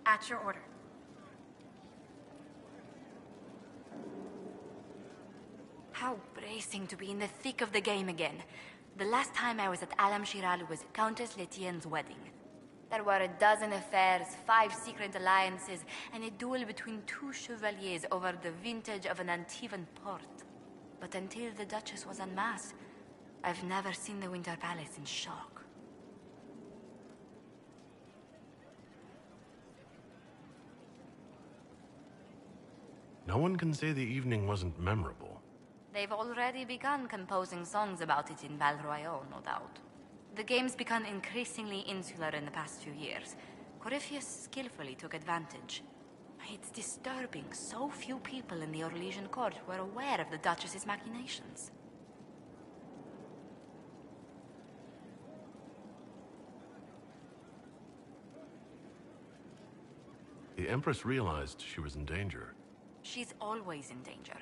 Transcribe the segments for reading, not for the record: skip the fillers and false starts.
At your order. How bracing to be in the thick of the game again. The last time I was at Alam Shiral was Countess Letienne's wedding. There were a dozen affairs, 5 secret alliances, and a duel between 2 chevaliers over the vintage of an Antivan port. But until the Duchess was unmasked, I've never seen the Winter Palace in shock. No one can say the evening wasn't memorable. They've already begun composing songs about it in Val Royale, no doubt. The game's become increasingly insular in the past few years. Corypheus skillfully took advantage. It's disturbing so few people in the Orlesian court were aware of the Duchess's machinations. The Empress realized she was in danger. She's always in danger.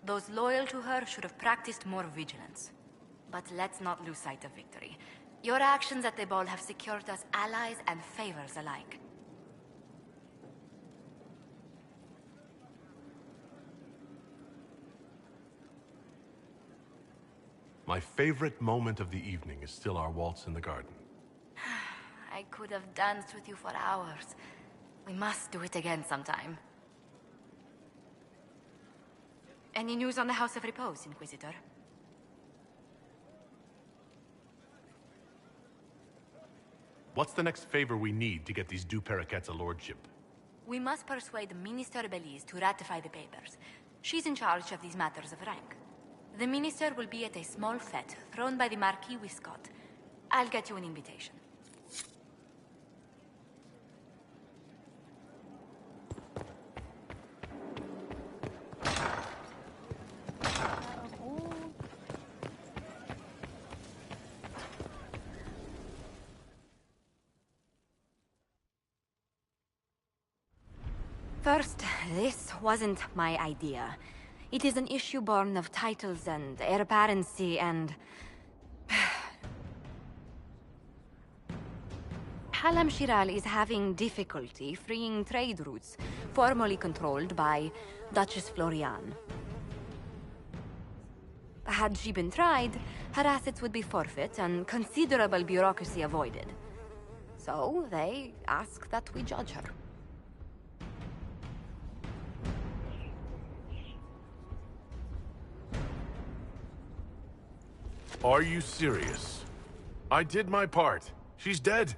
Those loyal to her should have practiced more vigilance. But let's not lose sight of victory. Your actions at the ball have secured us allies and favors alike. My favorite moment of the evening is still our waltz in the garden. I could have danced with you for hours. We must do it again sometime. Any news on the House of Repose, Inquisitor? What's the next favor we need to get these Du Paraquets a lordship? We must persuade Minister Belize to ratify the papers. She's in charge of these matters of rank. The minister will be at a small fete thrown by the Marquis Wiscott. I'll get you an invitation. First, this wasn't my idea. It is an issue born of titles and heir apparency and... Halam Shiral is having difficulty freeing trade routes formerly controlled by Duchess Floriane. Had she been tried, her assets would be forfeit and considerable bureaucracy avoided. So they ask that we judge her. Are you serious? I did my part. She's dead.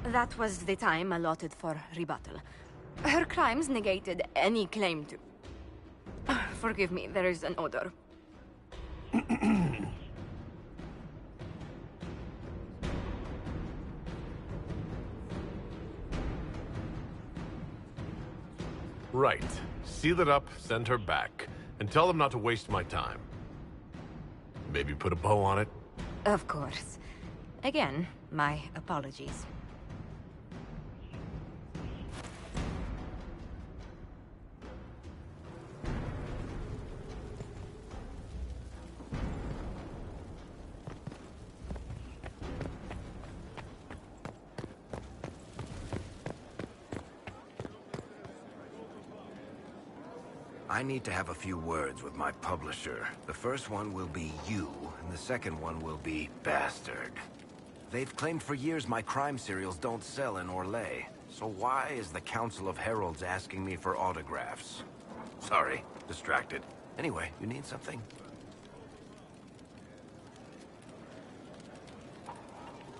That was the time allotted for rebuttal. Her crimes negated any claim to... Forgive me, there is an odor. Right. Seal it up, send her back, and tell them not to waste my time. Maybe put a bow on it? Of course. Again, my apologies. I need to have a few words with my publisher. The first one will be you, and the second one will be Bastard. They've claimed for years my crime serials don't sell in Orlais. So why is the Council of Heralds asking me for autographs? Sorry, distracted. Anyway, you need something?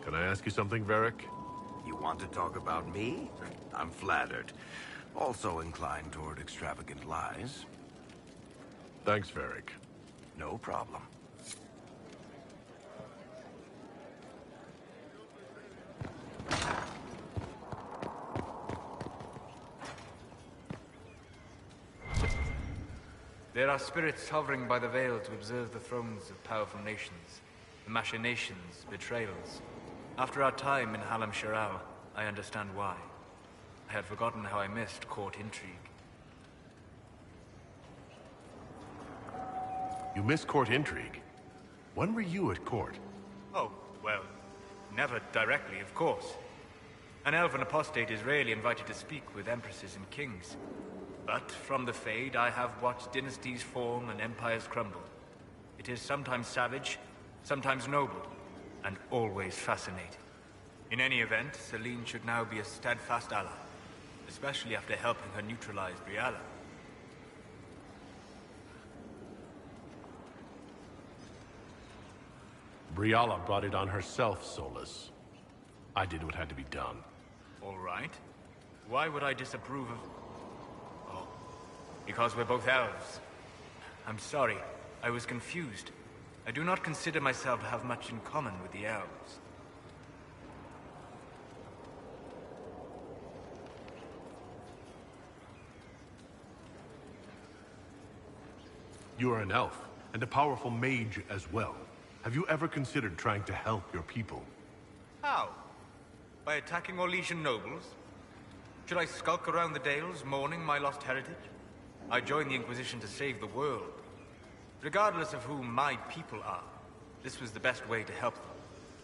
Can I ask you something, Varric? You want to talk about me? I'm flattered. Also inclined toward extravagant lies. Thanks, Varric. No problem. There are spirits hovering by the veil to observe the thrones of powerful nations, the machinations, betrayals. After our time in Halam Shiral, I understand why. I had forgotten how I missed court intrigue. You miss court intrigue? When were you at court? Oh, well, Never directly, of course. An elven apostate is rarely invited to speak with empresses and kings. But from the Fade, I have watched dynasties form and empires crumble. It is sometimes savage, sometimes noble, and always fascinating. In any event, Celine should now be a steadfast ally, especially after helping her neutralize Briala. Briala brought it on herself, Solus. I did what had to be done. All right. Why would I disapprove of... Oh, because we're both elves. I'm sorry, I was confused. I do not consider myself to have much in common with the elves. You are an elf, and a powerful mage as well. Have you ever considered trying to help your people? How? By attacking Orlesian nobles? Should I skulk around the Dales, mourning my lost heritage? I joined the Inquisition to save the world. Regardless of who my people are, this was the best way to help them.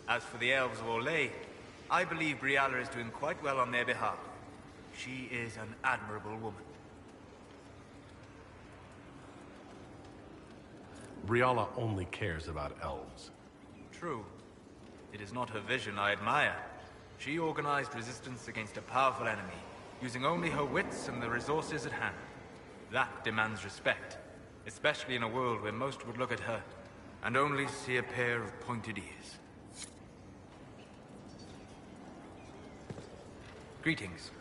As for the elves of Orlais, I believe Briala is doing quite well on their behalf. She is an admirable woman. Briala only cares about elves. True. It is not her vision I admire. She organized resistance against a powerful enemy, using only her wits and the resources at hand. That demands respect, especially in a world where most would look at her and only see a pair of pointed ears. Greetings.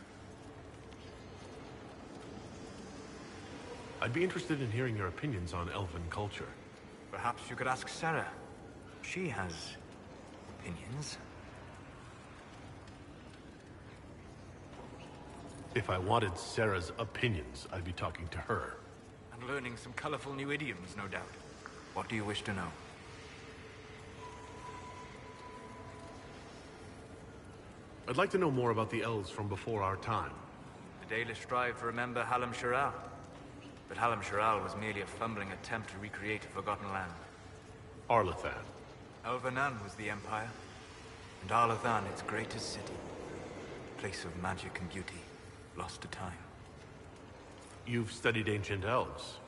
I'd be interested in hearing your opinions on elven culture. Perhaps you could ask Sarah. She has opinions. If I wanted Sarah's opinions, I'd be talking to her. And learning some colorful new idioms, no doubt. What do you wish to know? I'd like to know more about the elves from before our time. The Dalish strive to remember Hallam Shiral. But Hallam Shiral was merely a fumbling attempt to recreate a forgotten land. Arlathan. Elvanan was the Empire, and Arlathan its greatest city. Place of magic and beauty, lost to time. You've studied ancient elves.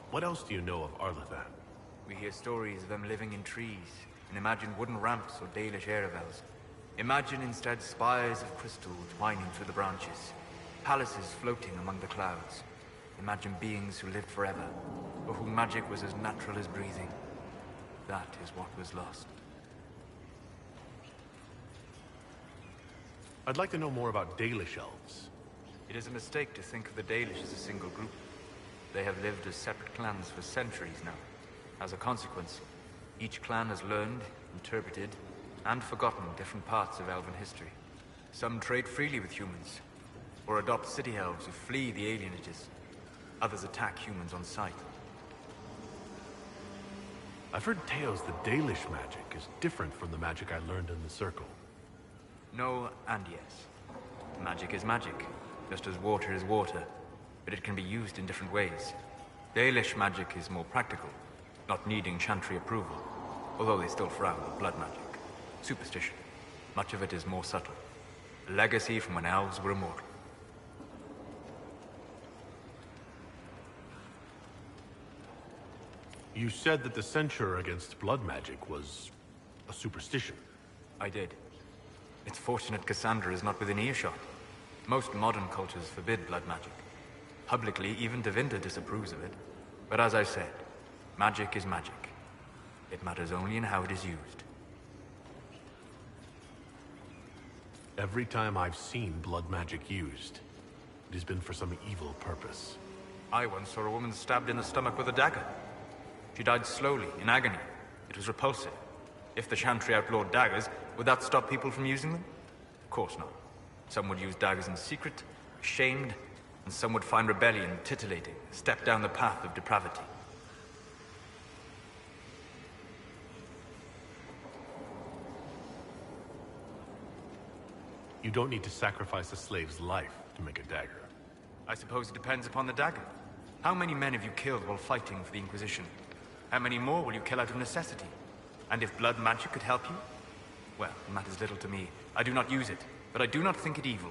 What else do you know of Arlathan? We hear stories of them living in trees, and imagine wooden ramps or Dalish Erebels. Imagine instead spires of crystal twining through the branches, palaces floating among the clouds. Imagine beings who lived forever, for whom magic was as natural as breathing. That is what was lost. I'd like to know more about Dalish elves. It is a mistake to think of the Dalish as a single group. They have lived as separate clans for centuries now. As a consequence, each clan has learned, interpreted, and forgotten different parts of elven history. Some trade freely with humans, or adopt city elves who flee the alienages. Others attack humans on sight. I've heard tales that Dalish magic is different from the magic I learned in the Circle. No and yes. Magic is magic, just as water is water, but it can be used in different ways. Dalish magic is more practical, not needing chantry approval, although they still frown on blood magic. Superstition. Much of it is more subtle. A legacy from when elves were immortal. You said that the censure against blood magic was a superstition. I did. It's fortunate Cassandra is not within earshot. Most modern cultures forbid blood magic. Publicly, even Devinda disapproves of it. But as I said, magic is magic. It matters only in how it is used. Every time I've seen blood magic used, it has been for some evil purpose. I once saw a woman stabbed in the stomach with a dagger. She died slowly, in agony. It was repulsive. If the Chantry outlawed daggers, would that stop people from using them? Of course not. Some would use daggers in secret, ashamed, and some would find rebellion titillating, a step down the path of depravity. You don't need to sacrifice a slave's life to make a dagger. I suppose it depends upon the dagger. How many men have you killed while fighting for the Inquisition? How many more will you kill out of necessity? And if blood magic could help you? Well, it matters little to me. I do not use it, but I do not think it evil.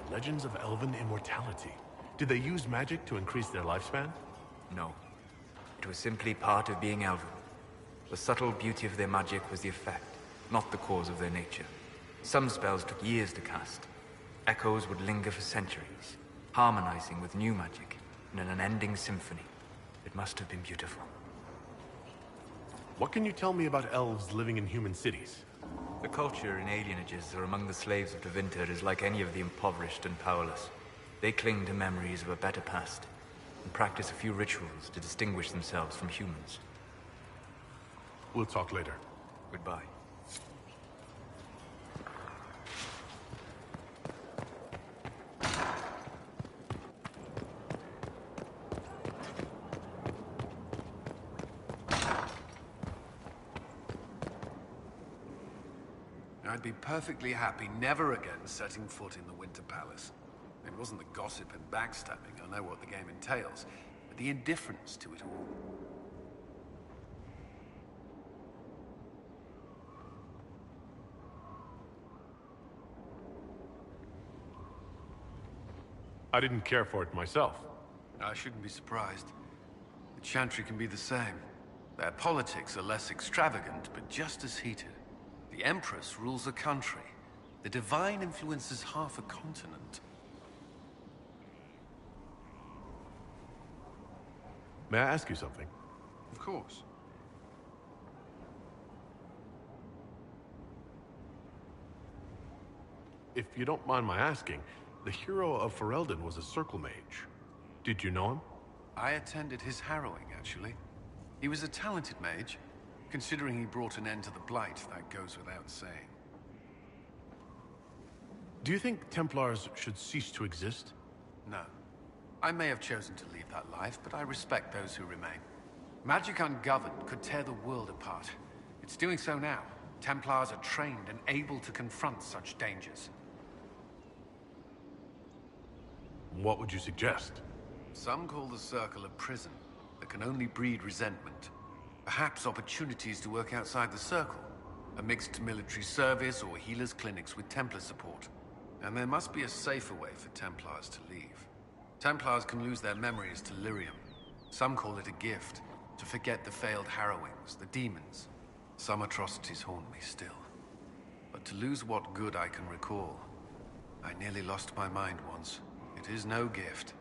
The legends of elven immortality. Did they use magic to increase their lifespan? No. It was simply part of being elven. The subtle beauty of their magic was the effect, not the cause of their nature. Some spells took years to cast. Echoes would linger for centuries, harmonizing with new magic in an unending symphony. It must have been beautiful. What can you tell me about elves living in human cities? The culture in alienages or among the slaves of Tevinter is like any of the impoverished and powerless. They cling to memories of a better past, and practice a few rituals to distinguish themselves from humans. We'll talk later. Goodbye. I'd be perfectly happy never again setting foot in the Winter Palace. It wasn't the gossip and backstabbing, I know what the game entails, but the indifference to it all. I didn't care for it myself. I shouldn't be surprised. The Chantry can be the same. Their politics are less extravagant, but just as heated. The Empress rules a country. The Divine influences half a continent. May I ask you something? Of course. If you don't mind my asking, the hero of Ferelden was a circle mage. Did you know him? I attended his harrowing, actually. He was a talented mage. Considering he brought an end to the Blight, that goes without saying. Do you think Templars should cease to exist? No. I may have chosen to lead that life, but I respect those who remain. Magic ungoverned could tear the world apart. It's doing so now. Templars are trained and able to confront such dangers. What would you suggest? Some call the Circle a prison that can only breed resentment. Perhaps opportunities to work outside the Circle. A mixed military service or healers' clinics with Templar support. And there must be a safer way for Templars to leave. Templars can lose their memories to Lyrium. Some call it a gift, to forget the failed harrowings, the demons. Some atrocities haunt me still. But to lose what good I can recall, I nearly lost my mind once. It is no gift.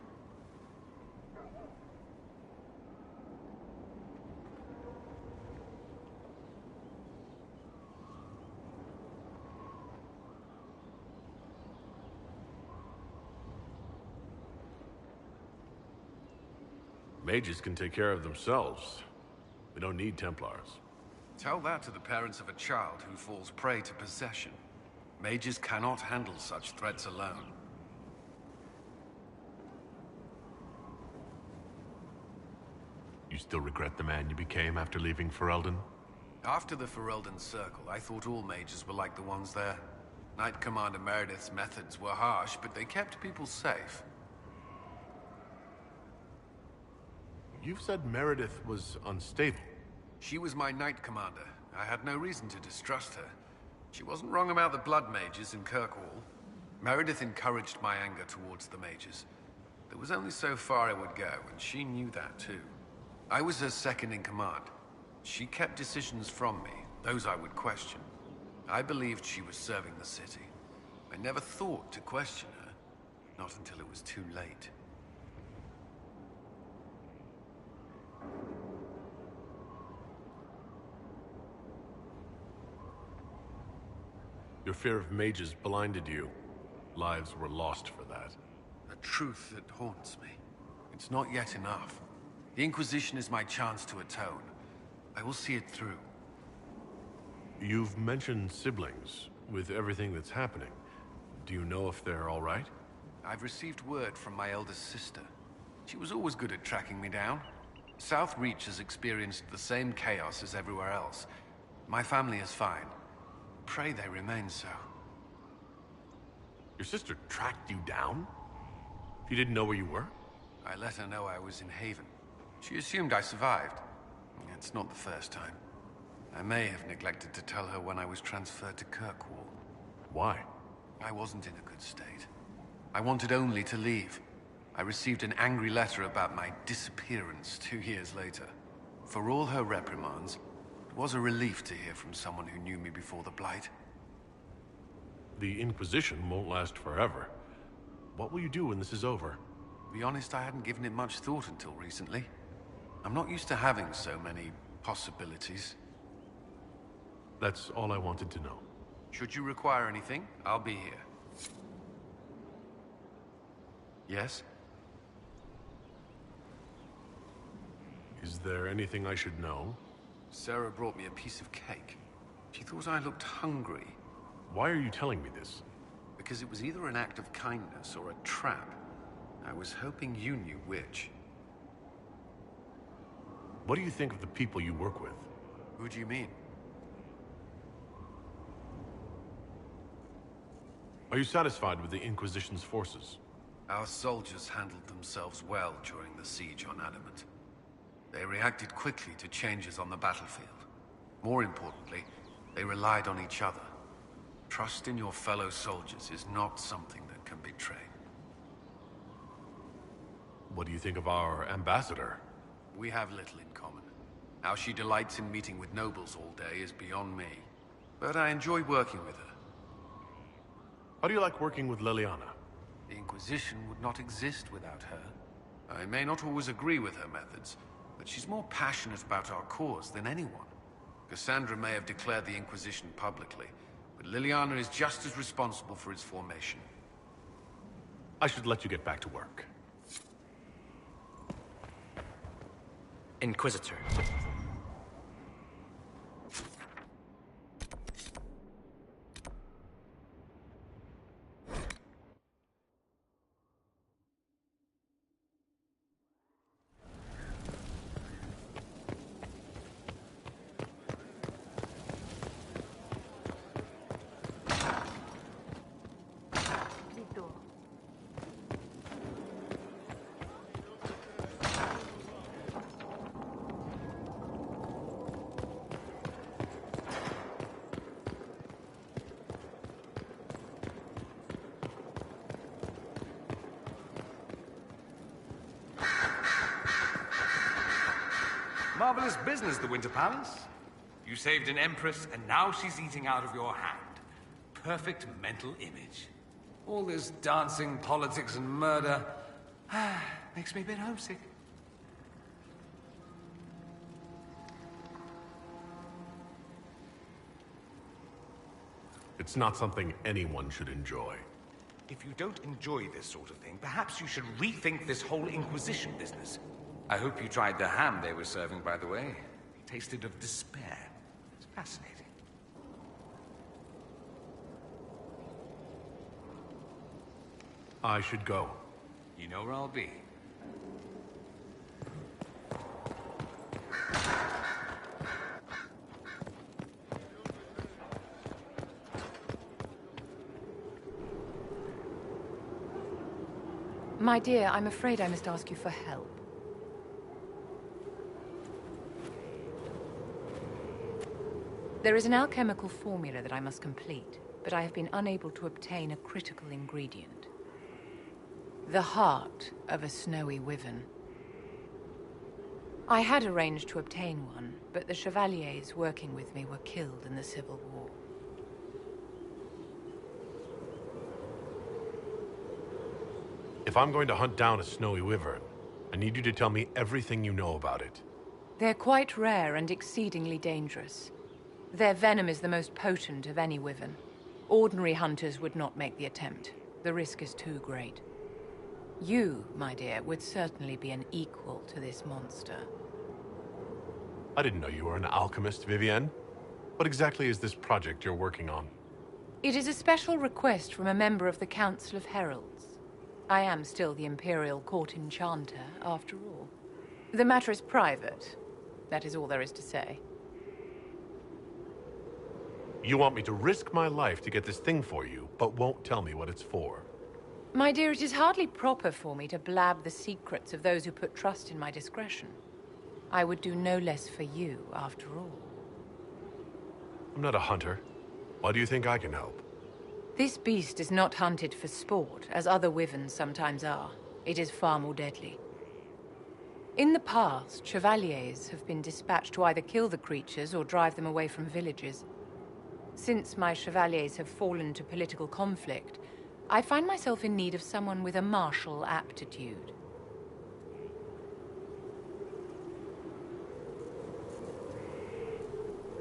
Mages can take care of themselves. We don't need Templars. Tell that to the parents of a child who falls prey to possession. Mages cannot handle such threats alone. You still regret the man you became after leaving Ferelden? After the Ferelden Circle, I thought all mages were like the ones there. Knight Commander Meredith's methods were harsh, but they kept people safe. You've said Meredith was unstable. She was my Knight Commander. I had no reason to distrust her. She wasn't wrong about the Blood Mages in Kirkwall. Meredith encouraged my anger towards the mages. There was only so far I would go, and she knew that too. I was her second in command. She kept decisions from me, those I would question. I believed she was serving the city. I never thought to question her, not until it was too late. Your fear of mages blinded you. Lives were lost for that. A truth that haunts me. It's not yet enough. The Inquisition is my chance to atone. I will see it through. You've mentioned siblings. With everything that's happening, do you know if they're all right? I've received word from my eldest sister. She was always good at tracking me down. South Reach has experienced the same chaos as everywhere else. My family is fine. Pray they remain so. Your sister tracked you down? You didn't know where you were? I let her know I was in Haven. She assumed I survived. It's not the first time. I may have neglected to tell her when I was transferred to Kirkwall. Why? I wasn't in a good state. I wanted only to leave. I received an angry letter about my disappearance 2 years later. For all her reprimands, it was a relief to hear from someone who knew me before the Blight. The Inquisition won't last forever. What will you do when this is over? To be honest, I hadn't given it much thought until recently. I'm not used to having so many possibilities. That's all I wanted to know. Should you require anything, I'll be here. Yes? Is there anything I should know? Sarah brought me a piece of cake. She thought I looked hungry. Why are you telling me this? Because it was either an act of kindness or a trap. I was hoping you knew which. What do you think of the people you work with? Who do you mean? Are you satisfied with the Inquisition's forces? Our soldiers handled themselves well during the siege on Adamant. They reacted quickly to changes on the battlefield. More importantly, they relied on each other. Trust in your fellow soldiers is not something that can be trained. What do you think of our ambassador? We have little in common. How she delights in meeting with nobles all day is beyond me. But I enjoy working with her. How do you like working with Liliana? The Inquisition would not exist without her. I may not always agree with her methods, but she's more passionate about our cause than anyone. Cassandra may have declared the Inquisition publicly, but Liliana is just as responsible for its formation. I should let you get back to work. Inquisitor. Marvelous business, the Winter Palace. You saved an empress, and now she's eating out of your hand. Perfect mental image. All this dancing, politics, and murder makes me a bit homesick. It's not something anyone should enjoy. If you don't enjoy this sort of thing, perhaps you should rethink this whole Inquisition business. I hope you tried the ham they were serving, by the way. It tasted of despair. It's fascinating. I should go. You know where I'll be. My dear, I'm afraid I must ask you for help. There is an alchemical formula that I must complete, but I have been unable to obtain a critical ingredient. The heart of a snowy wyvern. I had arranged to obtain one, but the chevaliers working with me were killed in the Civil War. If I'm going to hunt down a snowy wyvern, I need you to tell me everything you know about it. They're quite rare and exceedingly dangerous. Their venom is the most potent of any wyvern. Ordinary hunters would not make the attempt. The risk is too great. You, my dear, would certainly be an equal to this monster. I didn't know you were an alchemist, Vivienne. What exactly is this project you're working on? It is a special request from a member of the Council of Heralds. I am still the Imperial Court Enchanter, after all. The matter is private. That is all there is to say. You want me to risk my life to get this thing for you, but won't tell me what it's for. My dear, it is hardly proper for me to blab the secrets of those who put trust in my discretion. I would do no less for you, after all. I'm not a hunter. Why do you think I can help? This beast is not hunted for sport, as other wyverns sometimes are. It is far more deadly. In the past, chevaliers have been dispatched to either kill the creatures or drive them away from villages. Since my chevaliers have fallen to political conflict, I find myself in need of someone with a martial aptitude.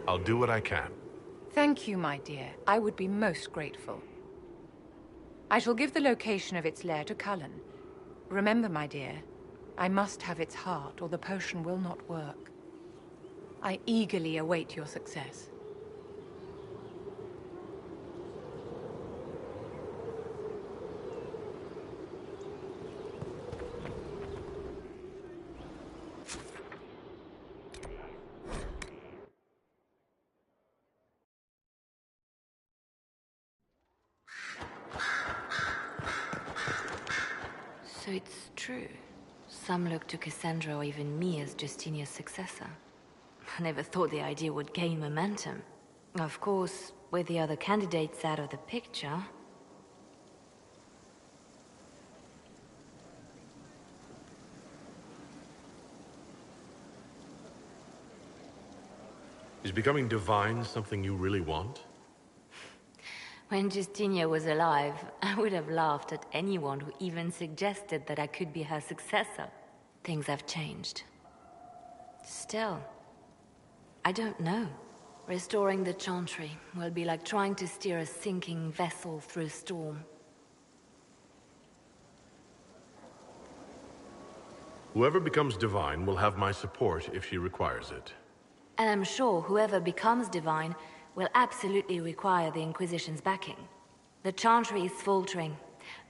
I'll do what I can. Thank you, my dear. I would be most grateful. I shall give the location of its lair to Cullen. Remember, my dear, I must have its heart, or the potion will not work. I eagerly await your success. So it's true. Some look to Cassandra or even me as Justinia's successor. I never thought the idea would gain momentum. Of course, with the other candidates out of the picture... Is becoming divine something you really want? When Justinia was alive, I would have laughed at anyone who even suggested that I could be her successor. Things have changed. Still, I don't know. Restoring the Chantry will be like trying to steer a sinking vessel through a storm. Whoever becomes divine will have my support if she requires it. And I'm sure whoever becomes divine will absolutely require the Inquisition's backing. The Chantry is faltering,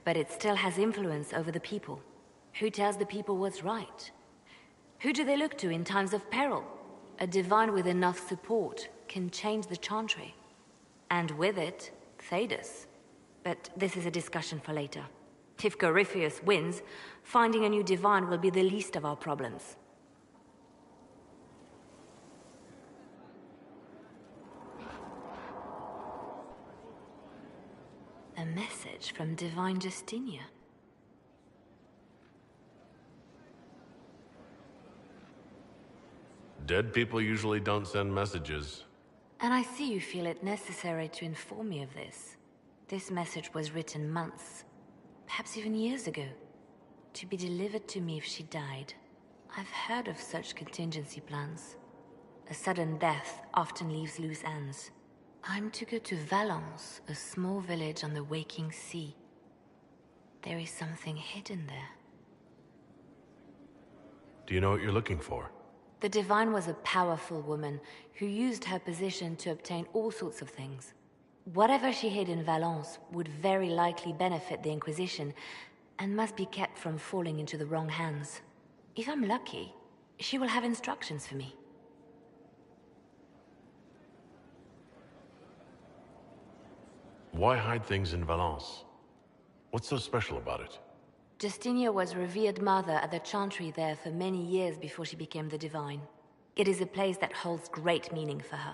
but it still has influence over the people. Who tells the people what's right? Who do they look to in times of peril? A divine with enough support can change the Chantry. And with it, Thedas. But this is a discussion for later. If Corypheus wins, finding a new divine will be the least of our problems. A message from Divine Justinia. Dead people usually don't send messages. And I see you feel it necessary to inform me of this. This message was written months, perhaps even years ago, to be delivered to me if she died. I've heard of such contingency plans. A sudden death often leaves loose ends. I'm to go to Valence, a small village on the waking sea. There is something hidden there. Do you know what you're looking for? The Divine was a powerful woman who used her position to obtain all sorts of things. Whatever she hid in Valence would very likely benefit the Inquisition and must be kept from falling into the wrong hands. If I'm lucky, she will have instructions for me. Why hide things in Valence? What's so special about it? Justinia was revered mother at the Chantry there for many years before she became the Divine. It is a place that holds great meaning for her.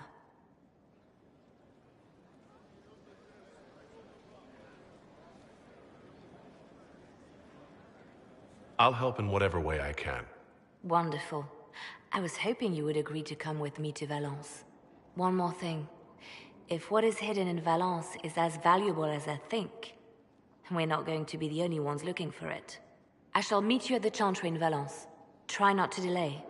I'll help in whatever way I can. Wonderful. I was hoping you would agree to come with me to Valence. One more thing. If what is hidden in Valence is as valuable as I think, we're not going to be the only ones looking for it. I shall meet you at the Chantry in Valence. Try not to delay.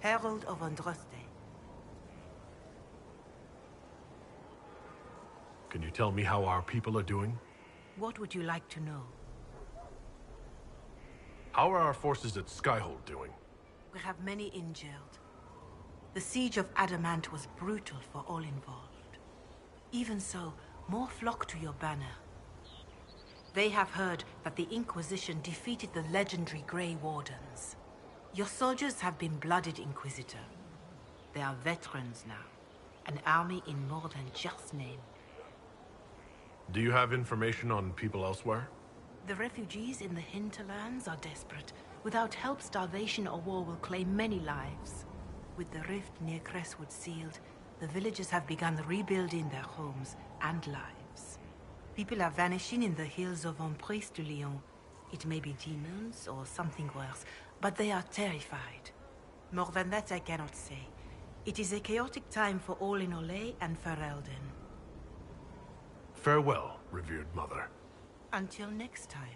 Herald of Andraste. Can you tell me how our people are doing? What would you like to know? How are our forces at Skyhold doing? We have many injured. The siege of Adamant was brutal for all involved. Even so, more flock to your banner. They have heard that the Inquisition defeated the legendary Grey Wardens. Your soldiers have been blooded, Inquisitor. They are veterans now. An army in more than just name. Do you have information on people elsewhere? The refugees in the hinterlands are desperate. Without help, starvation or war will claim many lives. With the rift near Crestwood sealed, the villagers have begun rebuilding their homes and lives. People are vanishing in the hills of Emprise de Lyon. It may be demons or something worse, but they are terrified. More than that I cannot say. It is a chaotic time for all in Olay and Ferelden. Farewell, revered mother. Until next time.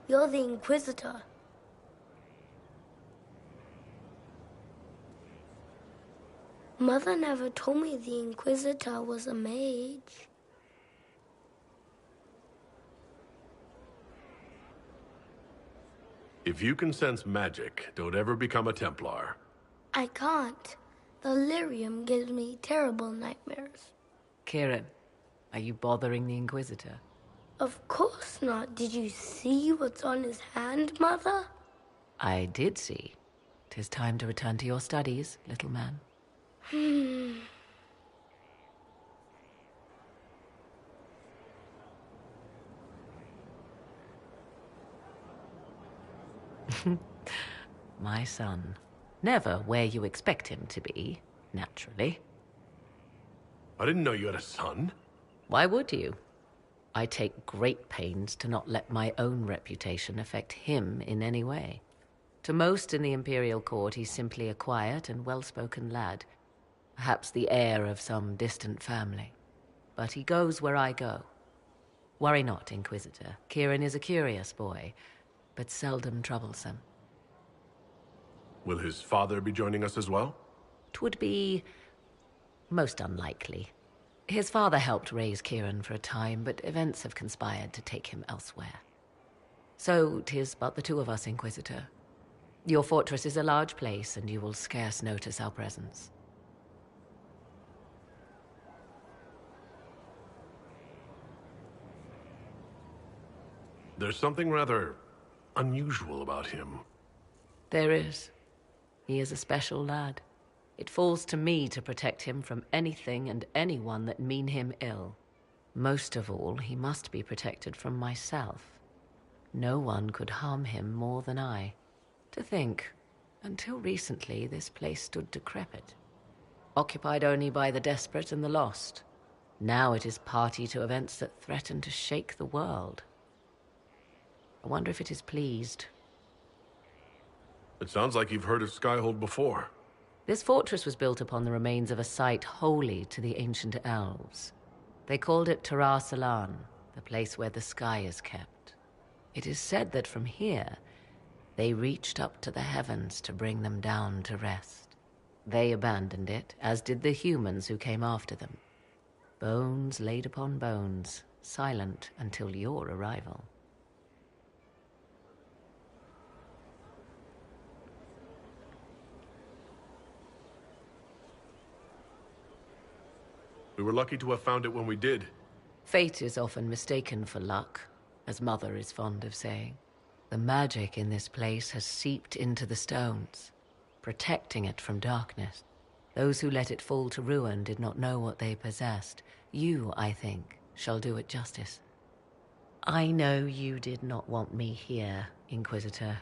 You're the Inquisitor. Mother never told me the Inquisitor was a mage. If you can sense magic, don't ever become a Templar. I can't. The lyrium gives me terrible nightmares. Kieran, are you bothering the Inquisitor? Of course not. Did you see what's on his hand, Mother? I did see. 'Tis time to return to your studies, little man. My son. Never where you expect him to be, naturally. I didn't know you had a son. Why would you? I take great pains to not let my own reputation affect him in any way. To most in the Imperial Court, he's simply a quiet and well-spoken lad. Perhaps the heir of some distant family. But he goes where I go. Worry not, Inquisitor. Kieran is a curious boy, but seldom troublesome. Will his father be joining us as well? 'Twould be most unlikely. His father helped raise Kieran for a time, but events have conspired to take him elsewhere. So 'tis but the two of us, Inquisitor. Your fortress is a large place, and you will scarce notice our presence. There's something rather unusual about him. There is. He is a special lad. It falls to me to protect him from anything and anyone that mean him ill. Most of all, he must be protected from myself. No one could harm him more than I. To think, until recently, this place stood decrepit. Occupied only by the desperate and the lost. Now it is party to events that threaten to shake the world. I wonder if it is pleased. It sounds like you've heard of Skyhold before. This fortress was built upon the remains of a site holy to the ancient elves. They called it Tarar Salan, the place where the sky is kept. It is said that from here, they reached up to the heavens to bring them down to rest. They abandoned it, as did the humans who came after them. Bones laid upon bones, silent until your arrival. We were lucky to have found it when we did. Fate is often mistaken for luck, as Mother is fond of saying. The magic in this place has seeped into the stones, protecting it from darkness. Those who let it fall to ruin did not know what they possessed. You, I think, shall do it justice. I know you did not want me here, Inquisitor.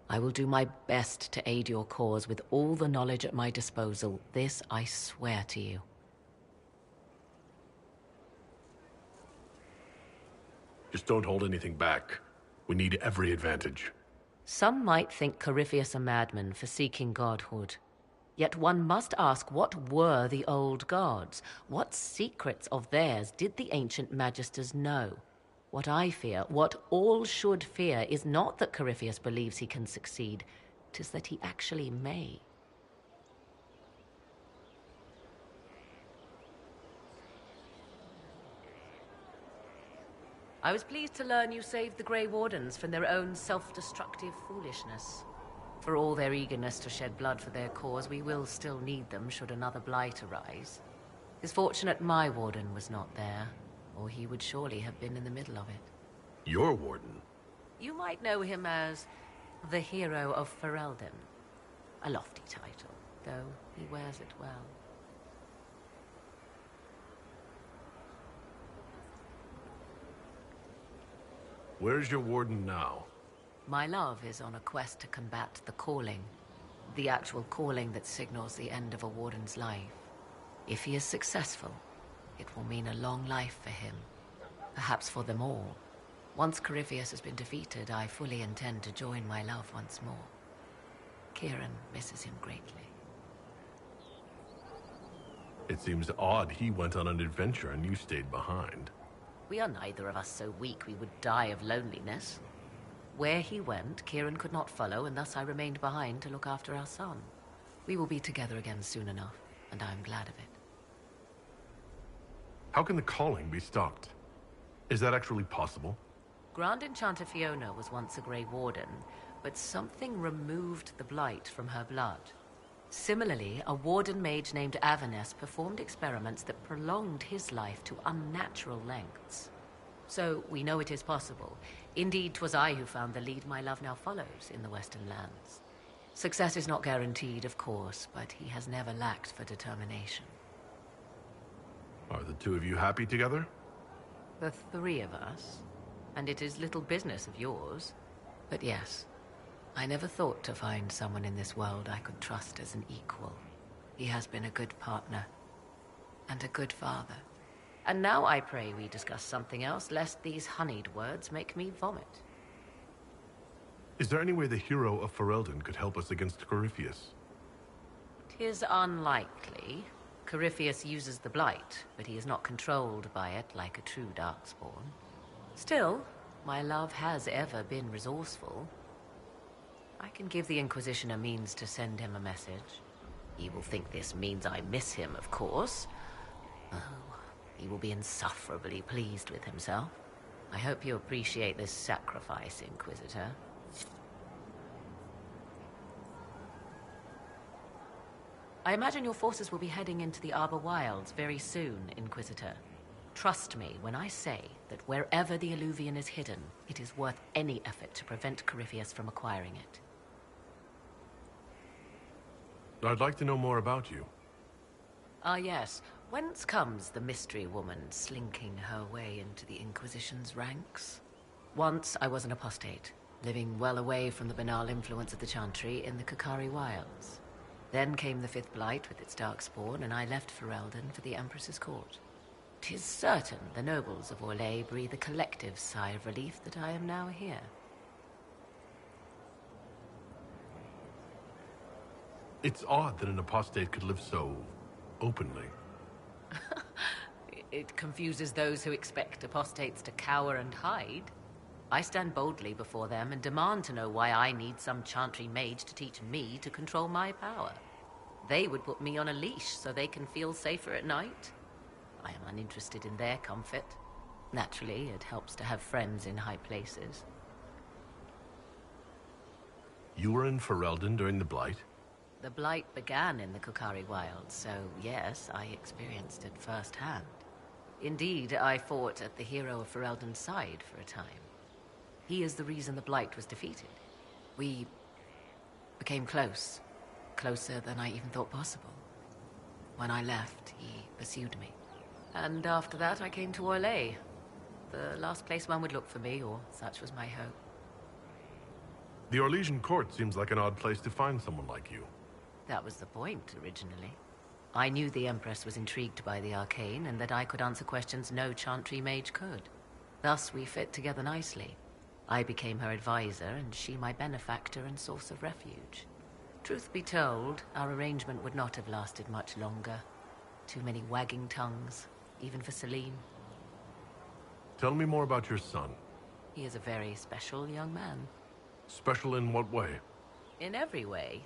I will do my best to aid your cause with all the knowledge at my disposal. This I swear to you. Just don't hold anything back. We need every advantage. Some might think Corypheus a madman for seeking godhood. Yet one must ask, what were the old gods? What secrets of theirs did the ancient magisters know? What I fear, what all should fear, is not that Corypheus believes he can succeed, 'tis that he actually may. I was pleased to learn you saved the Grey Wardens from their own self-destructive foolishness. For all their eagerness to shed blood for their cause, we will still need them should another blight arise. It's fortunate my warden was not there, or he would surely have been in the middle of it. Your warden? You might know him as the Hero of Ferelden. A lofty title, though he wears it well. Where's your warden now? My love is on a quest to combat the calling. The actual calling that signals the end of a warden's life. If he is successful, it will mean a long life for him. Perhaps for them all. Once Corypheus has been defeated, I fully intend to join my love once more. Kieran misses him greatly. It seems odd he went on an adventure and you stayed behind. We are neither of us so weak we would die of loneliness. Where he went, Kieran could not follow, and thus I remained behind to look after our son. We will be together again soon enough, and I am glad of it. How can the calling be stopped? Is that actually possible? Grand Enchanter Fiona was once a Grey Warden, but something removed the blight from her blood. Similarly, a warden mage named Avernus performed experiments that prolonged his life to unnatural lengths. So, we know it is possible. Indeed, 'twas I who found the lead my love now follows in the Western lands. Success is not guaranteed, of course, but he has never lacked for determination. Are the two of you happy together? The three of us, and it is little business of yours. But yes, I never thought to find someone in this world I could trust as an equal. He has been a good partner, and a good father. And now I pray we discuss something else, lest these honeyed words make me vomit. Is there any way the hero of Ferelden could help us against Corypheus? 'Tis unlikely. Corypheus uses the blight, but he is not controlled by it like a true darkspawn. Still, my love has ever been resourceful. I can give the Inquisition a means to send him a message. He will think this means I miss him, of course. Oh, he will be insufferably pleased with himself. I hope you appreciate this sacrifice, Inquisitor. I imagine your forces will be heading into the Arbor Wilds very soon, Inquisitor. Trust me when I say that wherever the Alluvian is hidden, it is worth any effort to prevent Corypheus from acquiring it. I'd like to know more about you. Ah, yes. Whence comes the mystery woman slinking her way into the Inquisition's ranks? Once I was an apostate, living well away from the banal influence of the Chantry in the Kukari Wilds. Then came the Fifth Blight with its darkspawn, and I left Ferelden for the Empress's court. 'Tis certain the nobles of Orlais breathe a collective sigh of relief that I am now here. It's odd that an apostate could live so openly. It confuses those who expect apostates to cower and hide. I stand boldly before them and demand to know why I need some Chantry mage to teach me to control my power. They would put me on a leash so they can feel safer at night. I am uninterested in their comfort. Naturally, it helps to have friends in high places. You were in Ferelden during the Blight? The Blight began in the Kukari Wilds, so yes, I experienced it firsthand. Indeed, I fought at the hero of Ferelden's side for a time. He is the reason the Blight was defeated. We became close. Closer than I even thought possible. When I left, he pursued me. And after that, I came to Orlais. The last place one would look for me, or such was my hope. The Orlesian court seems like an odd place to find someone like you. That was the point, originally. I knew the Empress was intrigued by the arcane, and that I could answer questions no Chantry mage could. Thus, we fit together nicely. I became her advisor, and she my benefactor and source of refuge. Truth be told, our arrangement would not have lasted much longer. Too many wagging tongues, even for Celine. Tell me more about your son. He is a very special young man. Special in what way? In every way.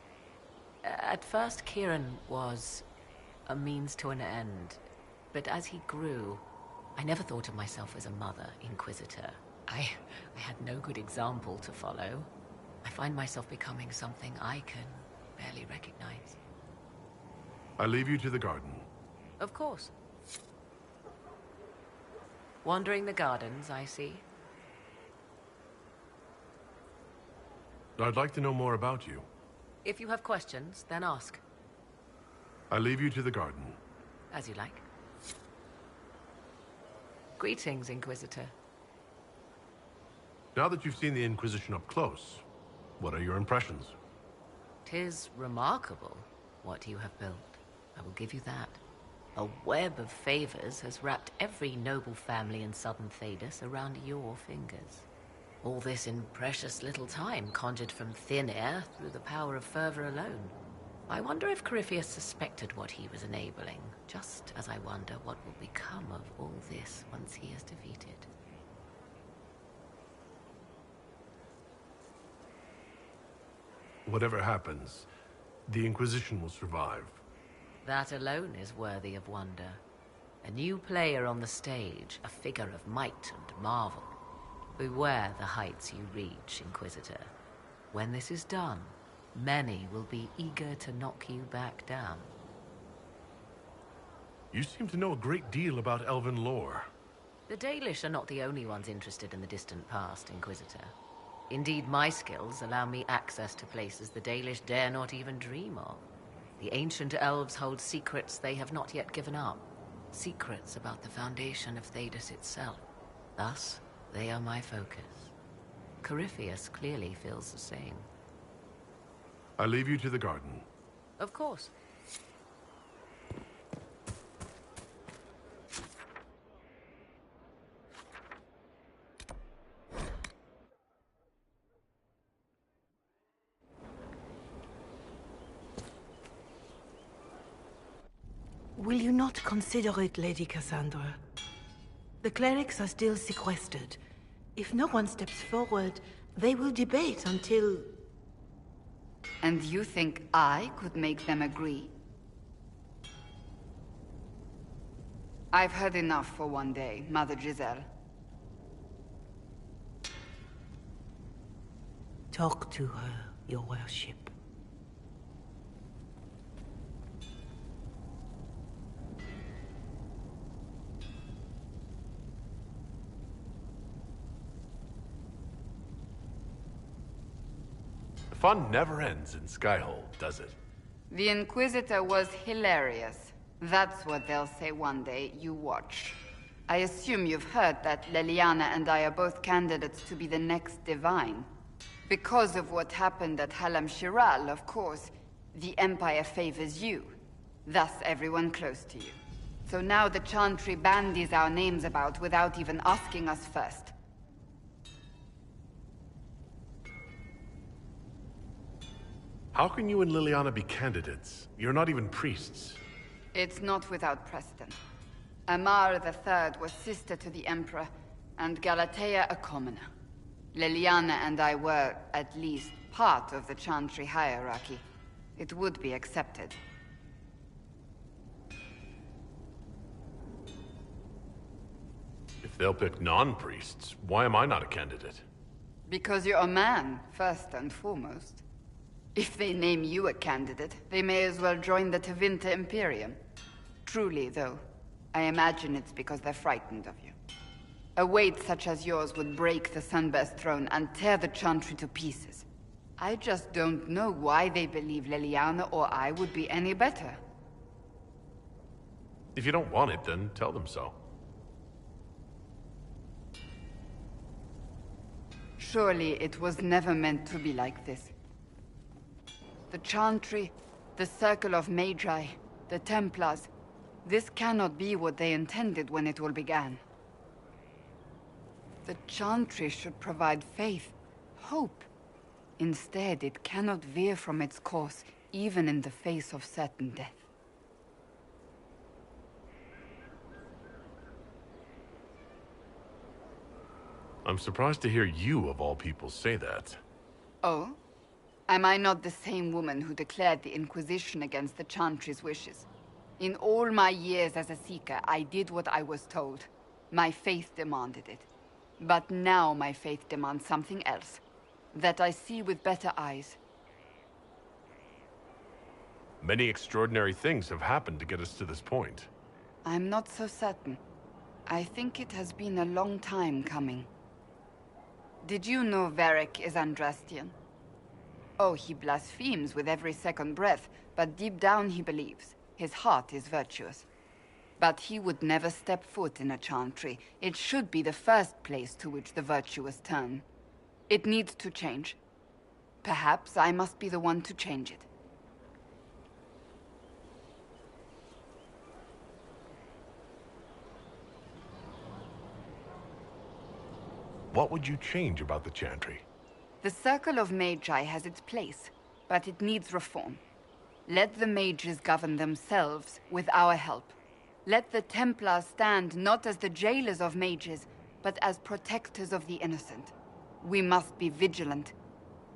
At first, Kieran was a means to an end. But as he grew, I never thought of myself as a mother inquisitor. I had no good example to follow. I find myself becoming something I can barely recognize. I leave you to the garden. Of course. Wandering the gardens, I see. I'd like to know more about you. If you have questions, then ask. I leave you to the garden. As you like. Greetings, Inquisitor. Now that you've seen the Inquisition up close, what are your impressions? 'Tis remarkable what you have built. I will give you that. A web of favors has wrapped every noble family in southern Thedas around your fingers. All this in precious little time, conjured from thin air through the power of fervor alone. I wonder if Corypheus suspected what he was enabling, just as I wonder what will become of all this once he is defeated. Whatever happens, the Inquisition will survive. That alone is worthy of wonder. A new player on the stage, a figure of might and marvel. Beware the heights you reach, Inquisitor. When this is done, many will be eager to knock you back down. You seem to know a great deal about elven lore. The Dalish are not the only ones interested in the distant past, Inquisitor. Indeed, my skills allow me access to places the Dalish dare not even dream of. The ancient elves hold secrets they have not yet given up. Secrets about the foundation of Thedas itself. Thus, they are my focus. Corypheus clearly feels the same. I leave you to the garden. Of course. Will you not consider it, Lady Cassandra? The clerics are still sequestered. If no one steps forward, they will debate until... And you think I could make them agree? I've heard enough for one day, Mother Giselle. Talk to her, your worship. Fun never ends in Skyhold, does it? The Inquisitor was hilarious. That's what they'll say one day, you watch. I assume you've heard that Leliana and I are both candidates to be the next Divine. Because of what happened at Halam Shiral, of course, the Empire favors you. Thus everyone close to you. So now the Chantry bandies our names about without even asking us first. How can you and Liliana be candidates? You're not even priests. It's not without precedent. Amar III was sister to the Emperor, and Galatea a commoner. Liliana and I were, at least, part of the Chantry hierarchy. It would be accepted. If they'll pick non-priests, why am I not a candidate? Because you're a man, first and foremost. If they name you a candidate, they may as well join the Tevinter Imperium. Truly, though, I imagine it's because they're frightened of you. A weight such as yours would break the Sunburst throne and tear the Chantry to pieces. I just don't know why they believe Leliana or I would be any better. If you don't want it, then tell them so. Surely it was never meant to be like this. The Chantry, the Circle of Magi, the Templars. This cannot be what they intended when it all began. The Chantry should provide faith, hope. Instead, it cannot veer from its course, even in the face of certain death. I'm surprised to hear you, of all people, say that. Oh? Am I not the same woman who declared the Inquisition against the Chantry's wishes? In all my years as a Seeker, I did what I was told. My faith demanded it. But now my faith demands something else. That I see with better eyes. Many extraordinary things have happened to get us to this point. I'm not so certain. I think it has been a long time coming. Did you know Varric is Andrastian? Oh, he blasphemes with every second breath, but deep down he believes. His heart is virtuous. But he would never step foot in a Chantry. It should be the first place to which the virtuous turn. It needs to change. Perhaps I must be the one to change it. What would you change about the Chantry? The Circle of Magi has its place, but it needs reform. Let the mages govern themselves with our help. Let the Templars stand not as the jailers of mages, but as protectors of the innocent. We must be vigilant,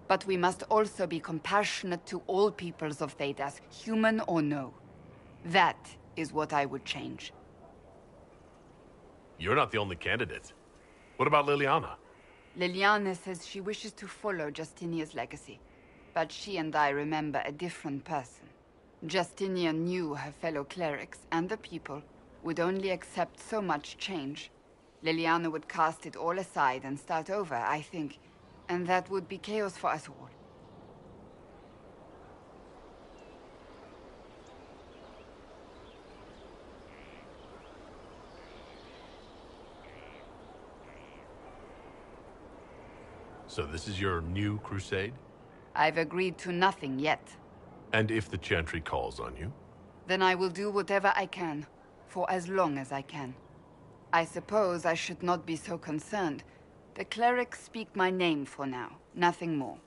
but we must also be compassionate to all peoples of Thedas, human or no. That is what I would change. You're not the only candidate. What about Liliana? Liliana says she wishes to follow Justinia's legacy, but she and I remember a different person. Justinia knew her fellow clerics and the people would only accept so much change. Liliana would cast it all aside and start over, I think, and that would be chaos for us all. So this is your new crusade? I've agreed to nothing yet. And if the Chantry calls on you? Then I will do whatever I can, for as long as I can. I suppose I should not be so concerned. The clerics speak my name for now, nothing more.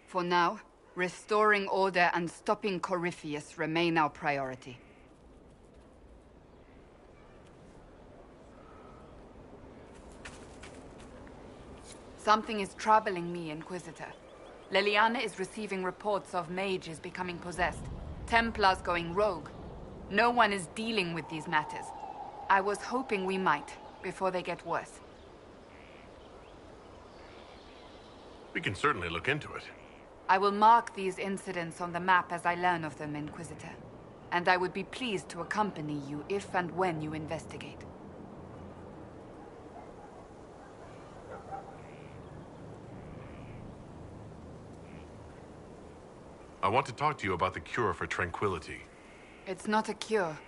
For now, restoring order and stopping Corypheus remain our priority. Something is troubling me, Inquisitor. Liliana is receiving reports of mages becoming possessed, Templars going rogue. No one is dealing with these matters. I was hoping we might, before they get worse. We can certainly look into it. I will mark these incidents on the map as I learn of them, Inquisitor. And I would be pleased to accompany you if and when you investigate. I want to talk to you about the cure for tranquility. It's not a cure.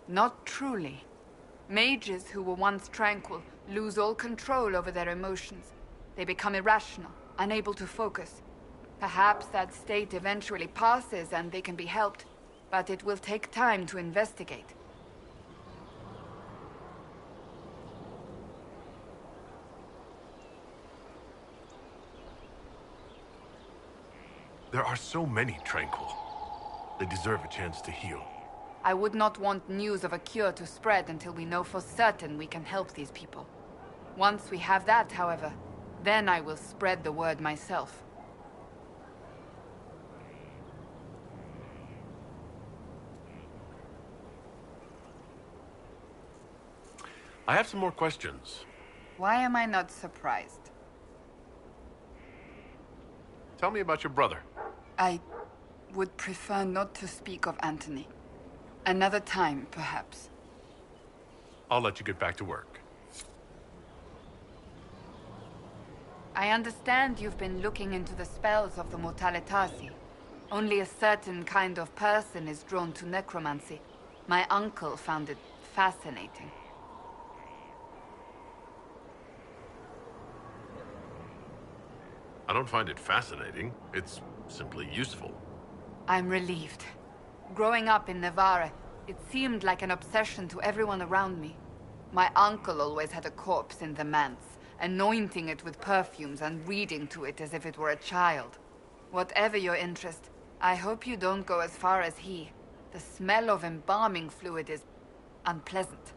Not truly. Mages who were once tranquil lose all control over their emotions. They become irrational, unable to focus. Perhaps that state eventually passes and they can be helped, but it will take time to investigate. There are so many tranquil. They deserve a chance to heal. I would not want news of a cure to spread until we know for certain we can help these people. Once we have that, however, then I will spread the word myself. I have some more questions. Why am I not surprised? Tell me about your brother. I would prefer not to speak of Anthony. Another time, perhaps. I'll let you get back to work. I understand you've been looking into the spells of the Mortalitasi. Only a certain kind of person is drawn to necromancy. My uncle found it fascinating. I don't find it fascinating. It's simply useful. I'm relieved. Growing up in Navarra, it seemed like an obsession to everyone around me. My uncle always had a corpse in the manse, anointing it with perfumes and reading to it as if it were a child. Whatever your interest, I hope you don't go as far as he. The smell of embalming fluid is unpleasant.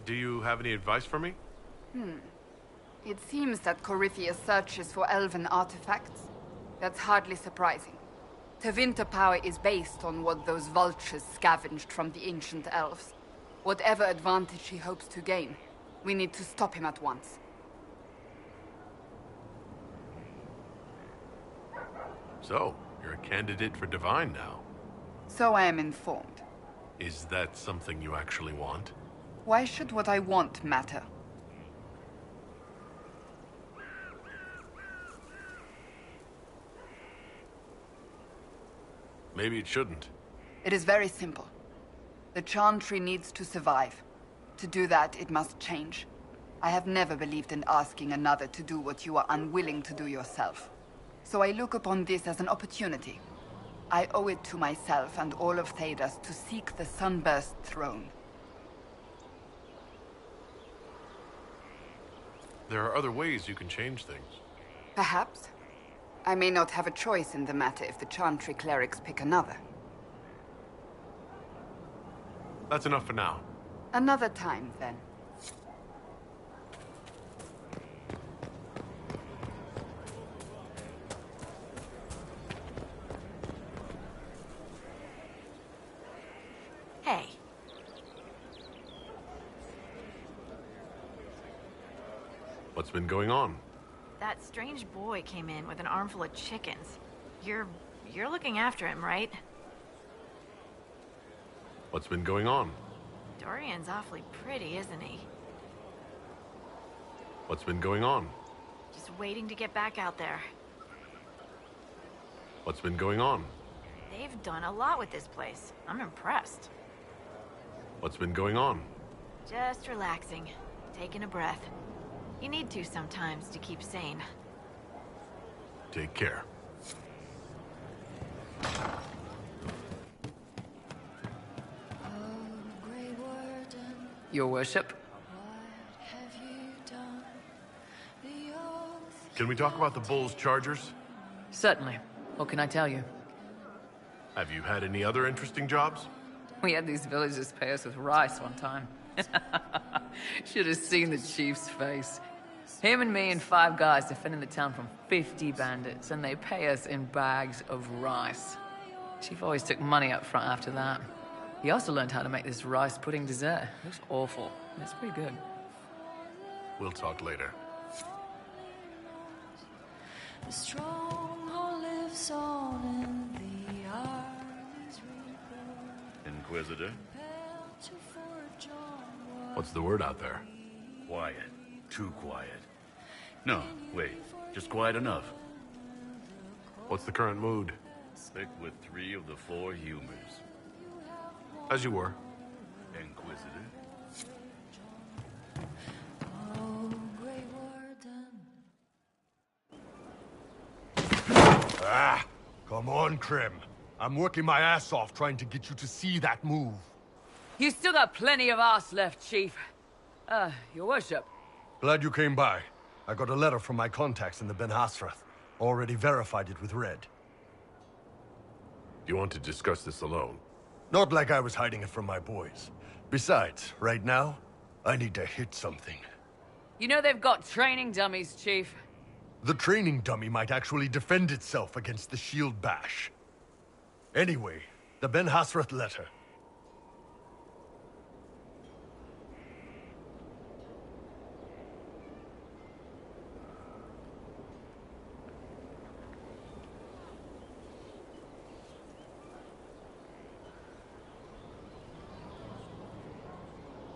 Do you have any advice for me? It seems that Corypheus searches for elven artifacts. That's hardly surprising. Tevinter power is based on what those vultures scavenged from the ancient elves. Whatever advantage he hopes to gain, we need to stop him at once. So, you're a candidate for Divine now. So I am informed. Is that something you actually want? Why should what I want matter? Maybe it shouldn't. It is very simple. The Chantry needs to survive. To do that, it must change. I have never believed in asking another to do what you are unwilling to do yourself. So I look upon this as an opportunity. I owe it to myself and all of Thedas to seek the Sunburst throne. There are other ways you can change things. Perhaps. I may not have a choice in the matter if the Chantry clerics pick another. That's enough for now. Another time, then. Hey. What's been going on? That strange boy came in with an armful of chickens. You're looking after him, right? What's been going on? Dorian's awfully pretty, isn't he? What's been going on? Just waiting to get back out there. What's been going on? They've done a lot with this place. I'm impressed. What's been going on? Just relaxing, taking a breath. You need to sometimes to keep sane. Take care. Your worship. Can we talk about the Bull's chargers? Certainly. What can I tell you? Have you had any other interesting jobs? We had these villagers pay us with rice one time. Should have seen the chief's face. Him and me and 5 guys defending the town from 50 bandits, and they pay us in bags of rice. Chief always took money up front after that. He also learned how to make this rice pudding dessert. It looks awful. It's pretty good. We'll talk later. The stronghold lives on in the army's reborn. Inquisitor? What's the word out there? Quiet. Too quiet. No, wait. Just quiet enough. What's the current mood? Thick with 3 of the 4 humors. As you were. Inquisitor? Ah! Come on, Krim. I'm working my ass off trying to get you to see that move. You still got plenty of arse left, Chief. Your worship. Glad you came by. I got a letter from my contacts in the Ben Hasrath. Already verified it with Red. You want to discuss this alone? Not like I was hiding it from my boys. Besides, right now, I need to hit something. You know they've got training dummies, Chief. The training dummy might actually defend itself against the shield bash. Anyway, the Ben Hasrath letter.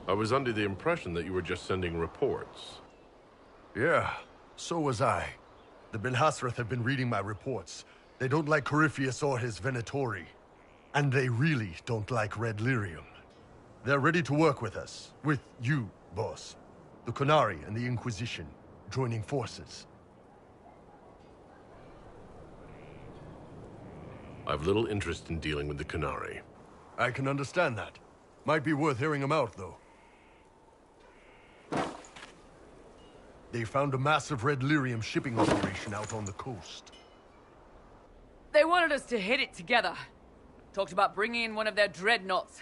I was under the impression that you were just sending reports. Yeah, so was I. The Ben Hasrath have been reading my reports. They don't like Corypheus or his Venatori. And they really don't like Red Lyrium. They're ready to work with us. With you, boss. The Qunari and the Inquisition, joining forces. I've little interest in dealing with the Qunari. I can understand that. Might be worth hearing them out, though. They found a massive red lyrium shipping operation out on the coast. They wanted us to hit it together. Talked about bringing in one of their dreadnoughts.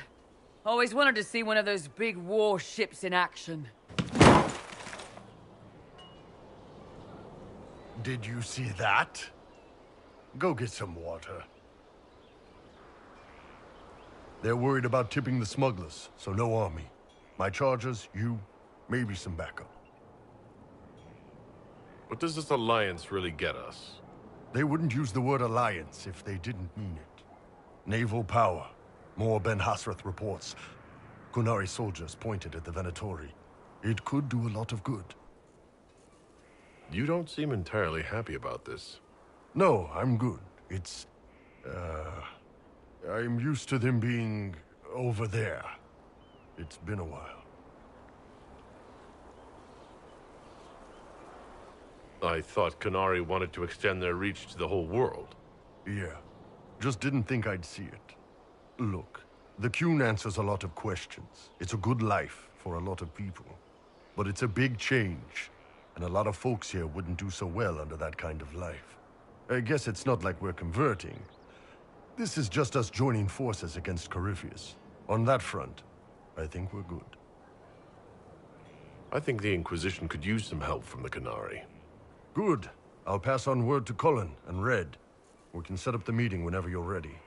Always wanted to see one of those big warships in action. Did you see that? Go get some water. They're worried about tipping the smugglers, so no army. My charges, you, maybe some backup. What does this alliance really get us? They wouldn't use the word alliance if they didn't mean it. Naval power. More Ben Hasrath reports. Qunari soldiers pointed at the Venatori. It could do a lot of good. You don't seem entirely happy about this. No, I'm good. It's... I'm used to them being over there. It's been a while. I thought Qunari wanted to extend their reach to the whole world. Yeah. Just didn't think I'd see it. Look, the Qun answers a lot of questions. It's a good life for a lot of people. But it's a big change, and a lot of folks here wouldn't do so well under that kind of life. I guess it's not like we're converting. This is just us joining forces against Corypheus. On that front, I think we're good. I think the Inquisition could use some help from the Qunari. Good. I'll pass on word to Cullen and Red. We can set up the meeting whenever you're ready.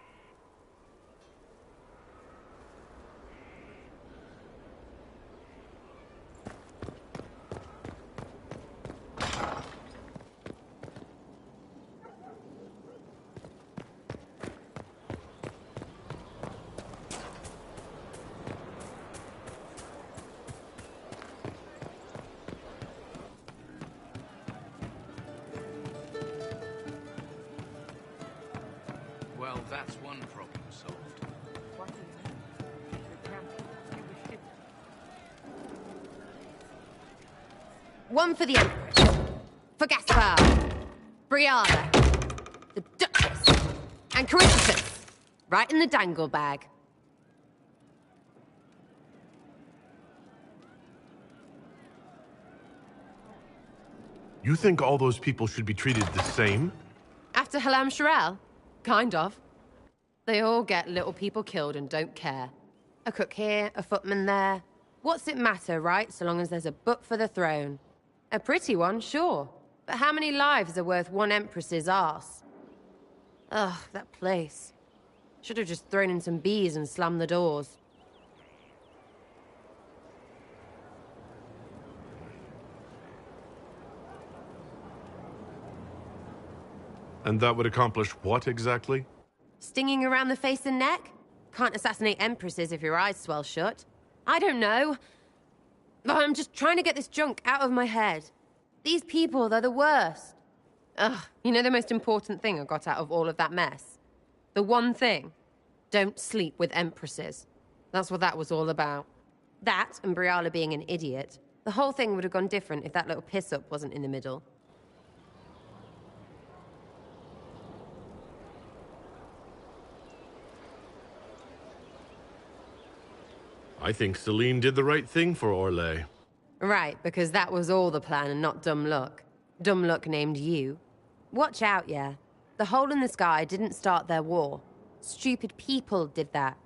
Well, that's one problem solved. One for the Empress, for Gaspar, Brianna, the Duchess, and Corypheus, right in the dangle bag. You think all those people should be treated the same? After Halam Shirel? Kind of. They all get little people killed and don't care. A cook here, a footman there. What's it matter, right? So long as there's a book for the throne. A pretty one, sure. But how many lives are worth one empress's arse? Ugh, that place. Should have just thrown in some bees and slammed the doors. And that would accomplish what exactly? Stinging around the face and neck? Can't assassinate empresses if your eyes swell shut. I don't know. But I'm just trying to get this junk out of my head. These people, they're the worst. Ugh, you know the most important thing I got out of all of that mess? The one thing. Don't sleep with empresses. That's what that was all about. That, and Briala being an idiot. The whole thing would have gone different if that little piss-up wasn't in the middle. I think Celine did the right thing for Orlais. Right, because that was all the plan and not dumb luck. Dumb luck named you. Watch out, yeah. The hole in the sky didn't start their war. Stupid people did that.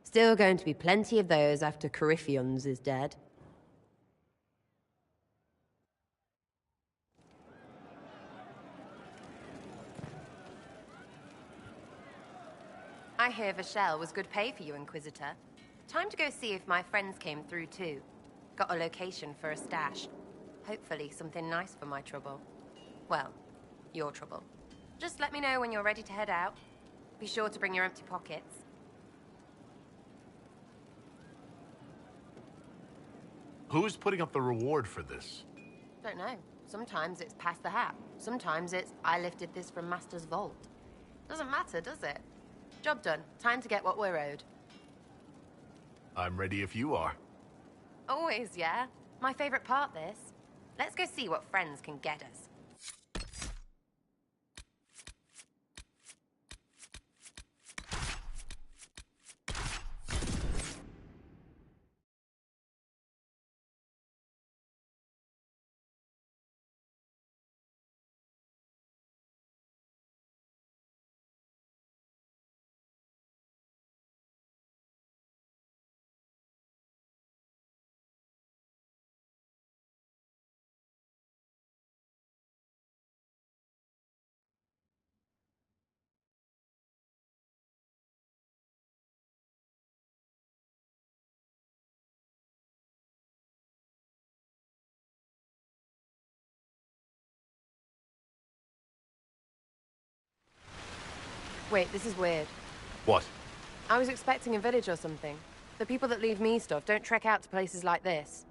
Still going to be plenty of those after Corypheus is dead. I hear Vachel was good pay for you, Inquisitor. Time to go see if my friends came through too. Got a location for a stash. Hopefully something nice for my trouble. Well, your trouble. Just let me know when you're ready to head out. Be sure to bring your empty pockets. Who's putting up the reward for this? Don't know. Sometimes it's pass the hat. Sometimes it's I lifted this from Master's vault. Doesn't matter, does it? Job done. Time to get what we're owed. I'm ready if you are. Always, yeah. My favorite part, this. Let's go see what friends can get us. Wait, this is weird. What? I was expecting a village or something. The people that leave me stuff don't trek out to places like this.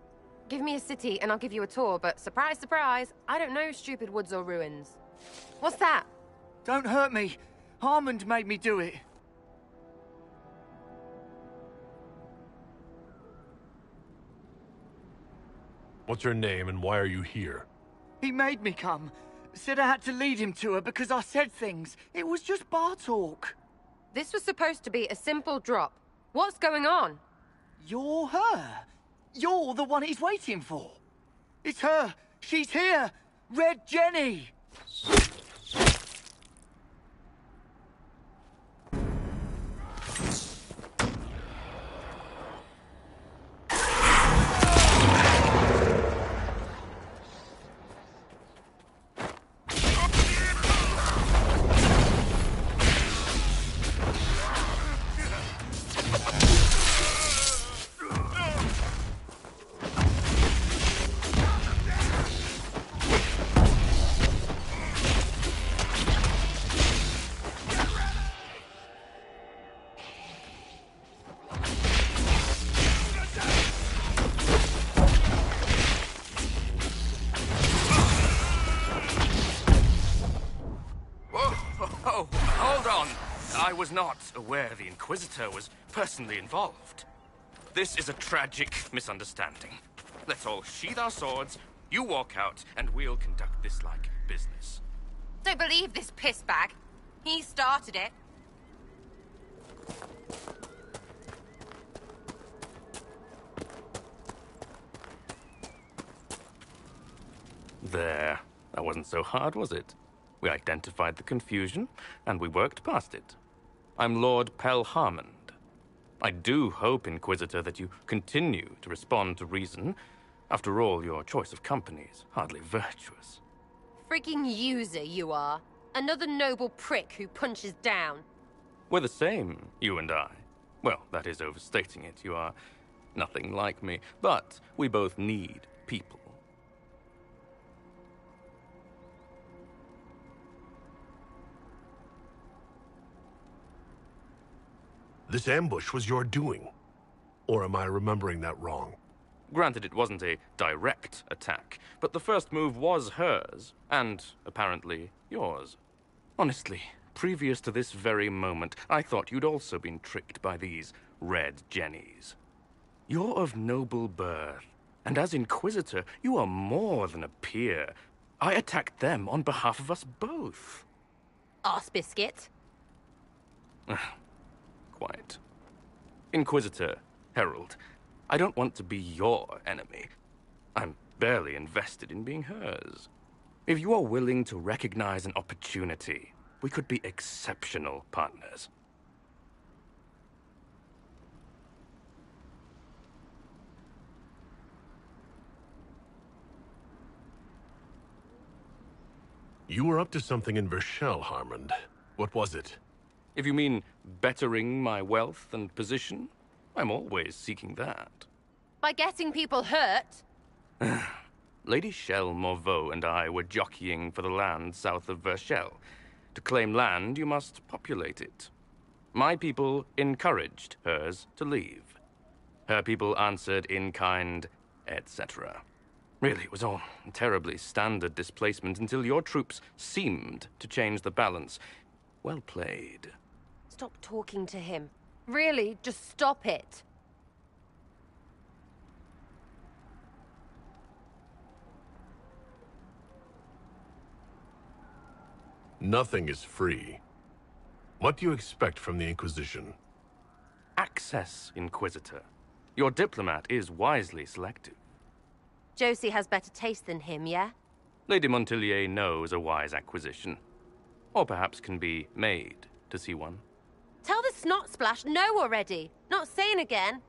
Give me a city and I'll give you a tour, but surprise, surprise, I don't know stupid woods or ruins. What's that? Don't hurt me. Harmond made me do it. What's your name and why are you here? He made me come. Said I had to lead him to her because I said things. It was just bar talk. This was supposed to be a simple drop. What's going on? You're her. You're the one he's waiting for. It's her. She's here. Red Jenny. I was not aware the Inquisitor was personally involved. This is a tragic misunderstanding. Let's all sheath our swords, you walk out, and we'll conduct this like business. Don't believe this piss bag. He started it. There. That wasn't so hard, was it? We identified the confusion, and we worked past it. I'm Lord Pel Harmond. I do hope, Inquisitor, that you continue to respond to reason. After all, your choice of company is hardly virtuous. Freaking user, you are. Another noble prick who punches down. We're the same, you and I. Well, that is overstating it. You are nothing like me. But we both need people. This ambush was your doing. Or am I remembering that wrong? Granted, it wasn't a direct attack, but the first move was hers, and apparently yours. Honestly, previous to this very moment, I thought you'd also been tricked by these Red Jennies. You're of noble birth, and as Inquisitor, you are more than a peer. I attacked them on behalf of us both. Arse biscuit. Quite. Inquisitor, Herald, I don't want to be your enemy. I'm barely invested in being hers. If you are willing to recognize an opportunity, we could be exceptional partners. You were up to something in Vershel, Harmond. What was it? If you mean bettering my wealth and position, I'm always seeking that. By getting people hurt? Lady Shell Morveau and I were jockeying for the land south of Vershel. To claim land, you must populate it. My people encouraged hers to leave. Her people answered in kind, etc. Really, it was all terribly standard displacement until your troops seemed to change the balance. Well played. Stop talking to him. Really, just stop it. Nothing is free. What do you expect from the Inquisition? Access, Inquisitor. Your diplomat is wisely selective. Josie has better taste than him, yeah? Lady Montillier knows a wise acquisition. Or perhaps can be made to see one. Tell the snot splash no already. Not saying again.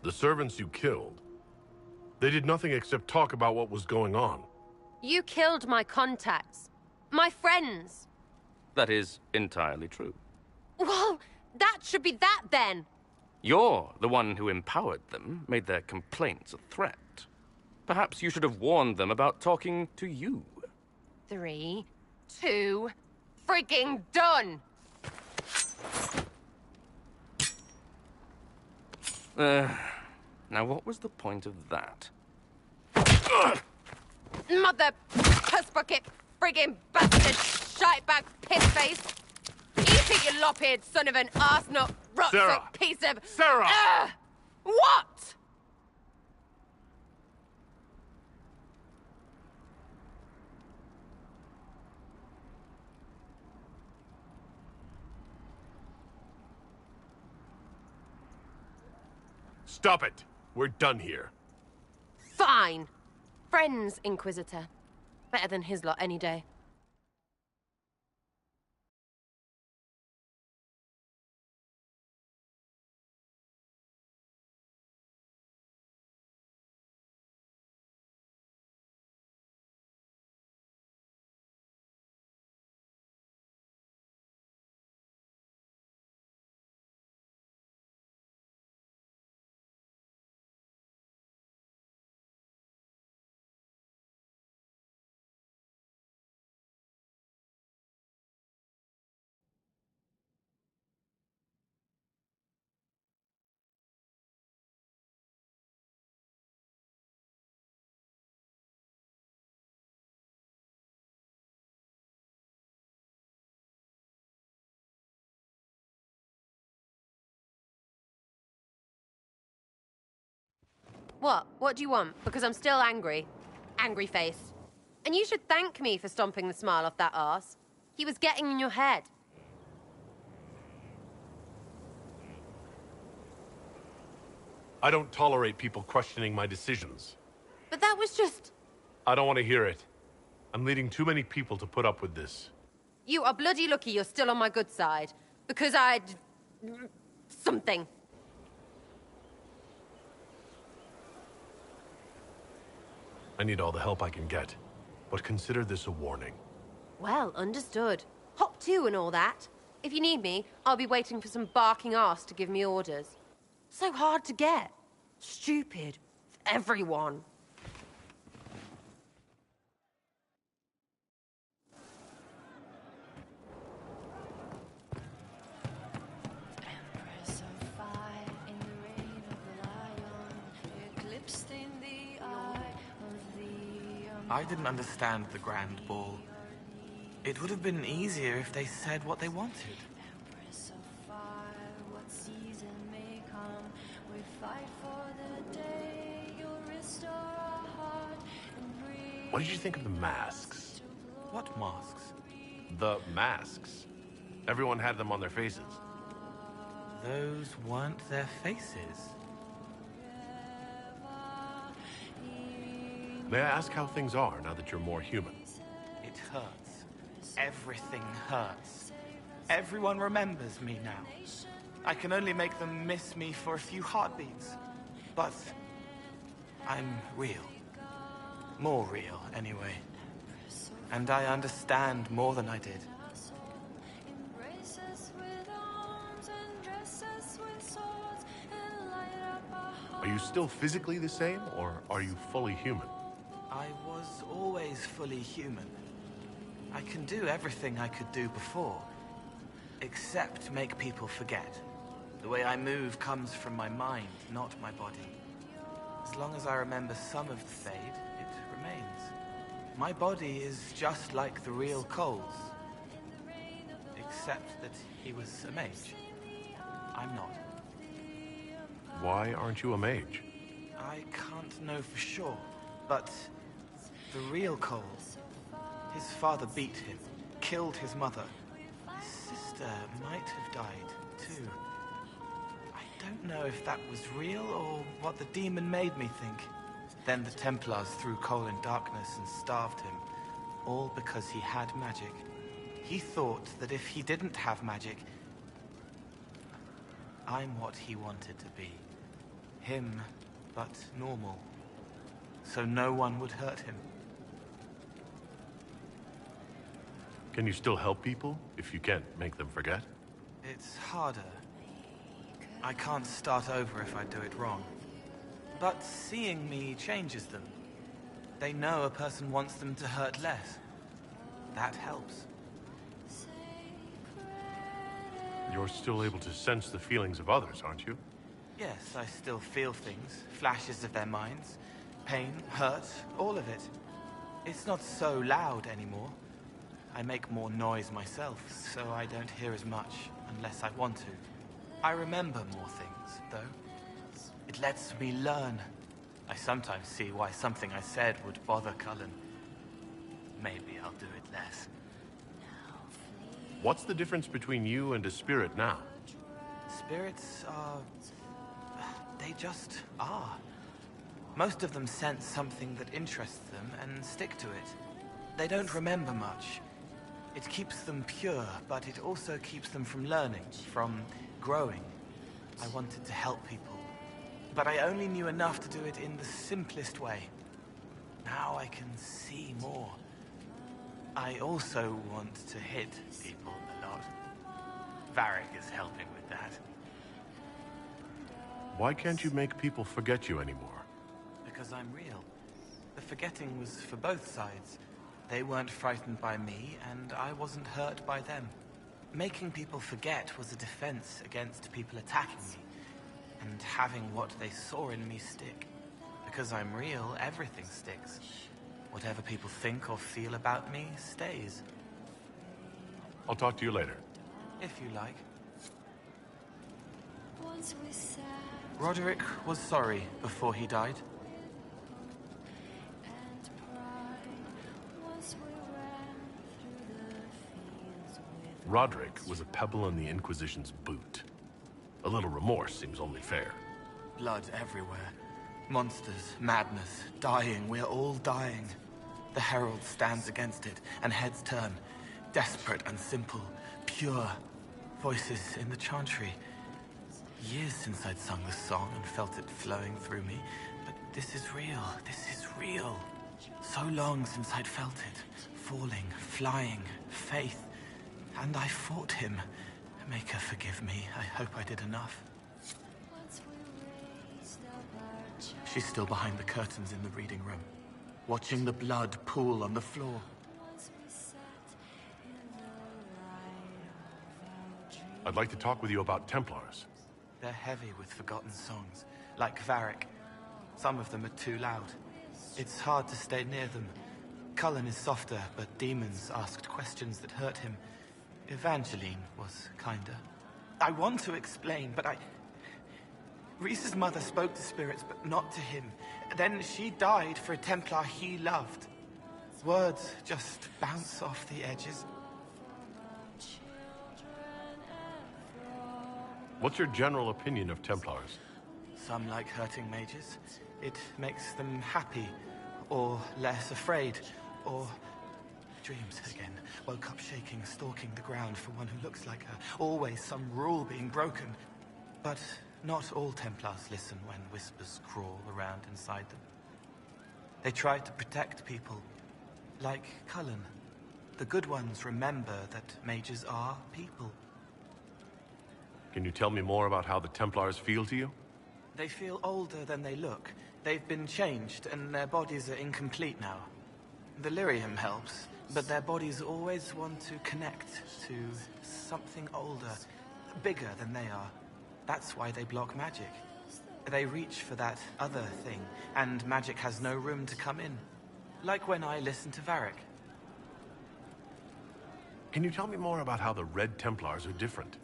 The servants you killed. They did nothing except talk about what was going on. You killed my contacts. My friends. That is entirely true. Well, that should be that then. You're the one who empowered them, made their complaints a threat. Perhaps you should have warned them about talking to you. 3, 2, freaking done! Now what was the point of that? Mother puss bucket, friggin' bastard, shitebag pissface! Eat it, you lop-eared son of an arsenut, Sarah! rotsack piece of... Sarah! What? Stop it! We're done here. Fine. Friends, Inquisitor. Better than his lot any day. What? What do you want? Because I'm still angry. Angry face. And you should thank me for stomping the smile off that arse. He was getting in your head. I don't tolerate people questioning my decisions. But that was just... I don't want to hear it. I'm leading too many people to put up with this. You are bloody lucky you're still on my good side. Because I'd... something. I need all the help I can get. But consider this a warning. Well, understood. Hop to and all that. If you need me, I'll be waiting for some barking arse to give me orders. So hard to get. Stupid. Everyone. I didn't understand the Grand Ball. It would have been easier if they said what they wanted. What did you think of the masks? What masks? The masks. Everyone had them on their faces. Those weren't their faces. May I ask how things are now that you're more human? It hurts. Everything hurts. Everyone remembers me now. I can only make them miss me for a few heartbeats. But I'm real. More real, anyway. And I understand more than I did. Are you still physically the same, or are you fully human? I was always fully human. I can do everything I could do before, except make people forget. The way I move comes from my mind, not my body. As long as I remember some of the Fade, it remains. My body is just like the real Cole's, except that he was a mage. I'm not. Why aren't you a mage? I can't know for sure, but the real Cole, his father beat him, killed his mother. His sister might have died, too. I don't know if that was real or what the demon made me think. Then the Templars threw Cole in darkness and starved him, all because he had magic. He thought that if he didn't have magic, I'm what he wanted to be. Him, but normal. So no one would hurt him. Can you still help people if you can't make them forget? It's harder. I can't start over if I do it wrong. But seeing me changes them. They know a person wants them to hurt less. That helps. You're still able to sense the feelings of others, aren't you? Yes, I still feel things, flashes of their minds. Pain, hurt, all of it. It's not so loud anymore. I make more noise myself, so I don't hear as much unless I want to. I remember more things, though. It lets me learn. I sometimes see why something I said would bother Cullen. Maybe I'll do it less. What's the difference between you and a spirit now? Spirits are... they just are. Most of them sense something that interests them and stick to it. They don't remember much. It keeps them pure, but it also keeps them from learning, from growing. I wanted to help people, but I only knew enough to do it in the simplest way. Now I can see more. I also want to hit people a lot. Varric is helping with that. Why can't you make people forget you anymore? Because I'm real. The forgetting was for both sides. They weren't frightened by me, and I wasn't hurt by them. Making people forget was a defense against people attacking me, and having what they saw in me stick. Because I'm real, everything sticks. Whatever people think or feel about me stays. I'll talk to you later. If you like. Roderick was sorry before he died. Roderick was a pebble in the Inquisition's boot. A little remorse seems only fair. Blood everywhere. Monsters, madness, dying. We're all dying. The Herald stands against it, and heads turn. Desperate and simple. Pure. Voices in the chantry. Years since I'd sung the song and felt it flowing through me. But this is real. This is real. So long since I'd felt it. Falling, flying, faith. And I fought him. Maker, forgive me. I hope I did enough. She's still behind the curtains in the reading room, watching the blood pool on the floor. I'd like to talk with you about Templars. They're heavy with forgotten songs, like Varric. Some of them are too loud. It's hard to stay near them. Cullen is softer, but demons asked questions that hurt him. Evangeline was kinder. I want to explain, but Reese's mother spoke to spirits, but not to him. Then she died for a Templar he loved. Words just bounce off the edges. What's your general opinion of Templars? Some like hurting mages. It makes them happy, or less afraid, or... Dreams again. Woke up shaking, stalking the ground for one who looks like her. Always some rule being broken. But not all Templars listen when whispers crawl around inside them. They try to protect people, like Cullen. The good ones remember that mages are people. Can you tell me more about how the Templars feel to you? They feel older than they look. They've been changed, and their bodies are incomplete now. The lyrium helps, but their bodies always want to connect to something older, bigger than they are. That's why they block magic. They reach for that other thing, and magic has no room to come in. Like when I listen to Varric. Can you tell me more about how the Red Templars are different?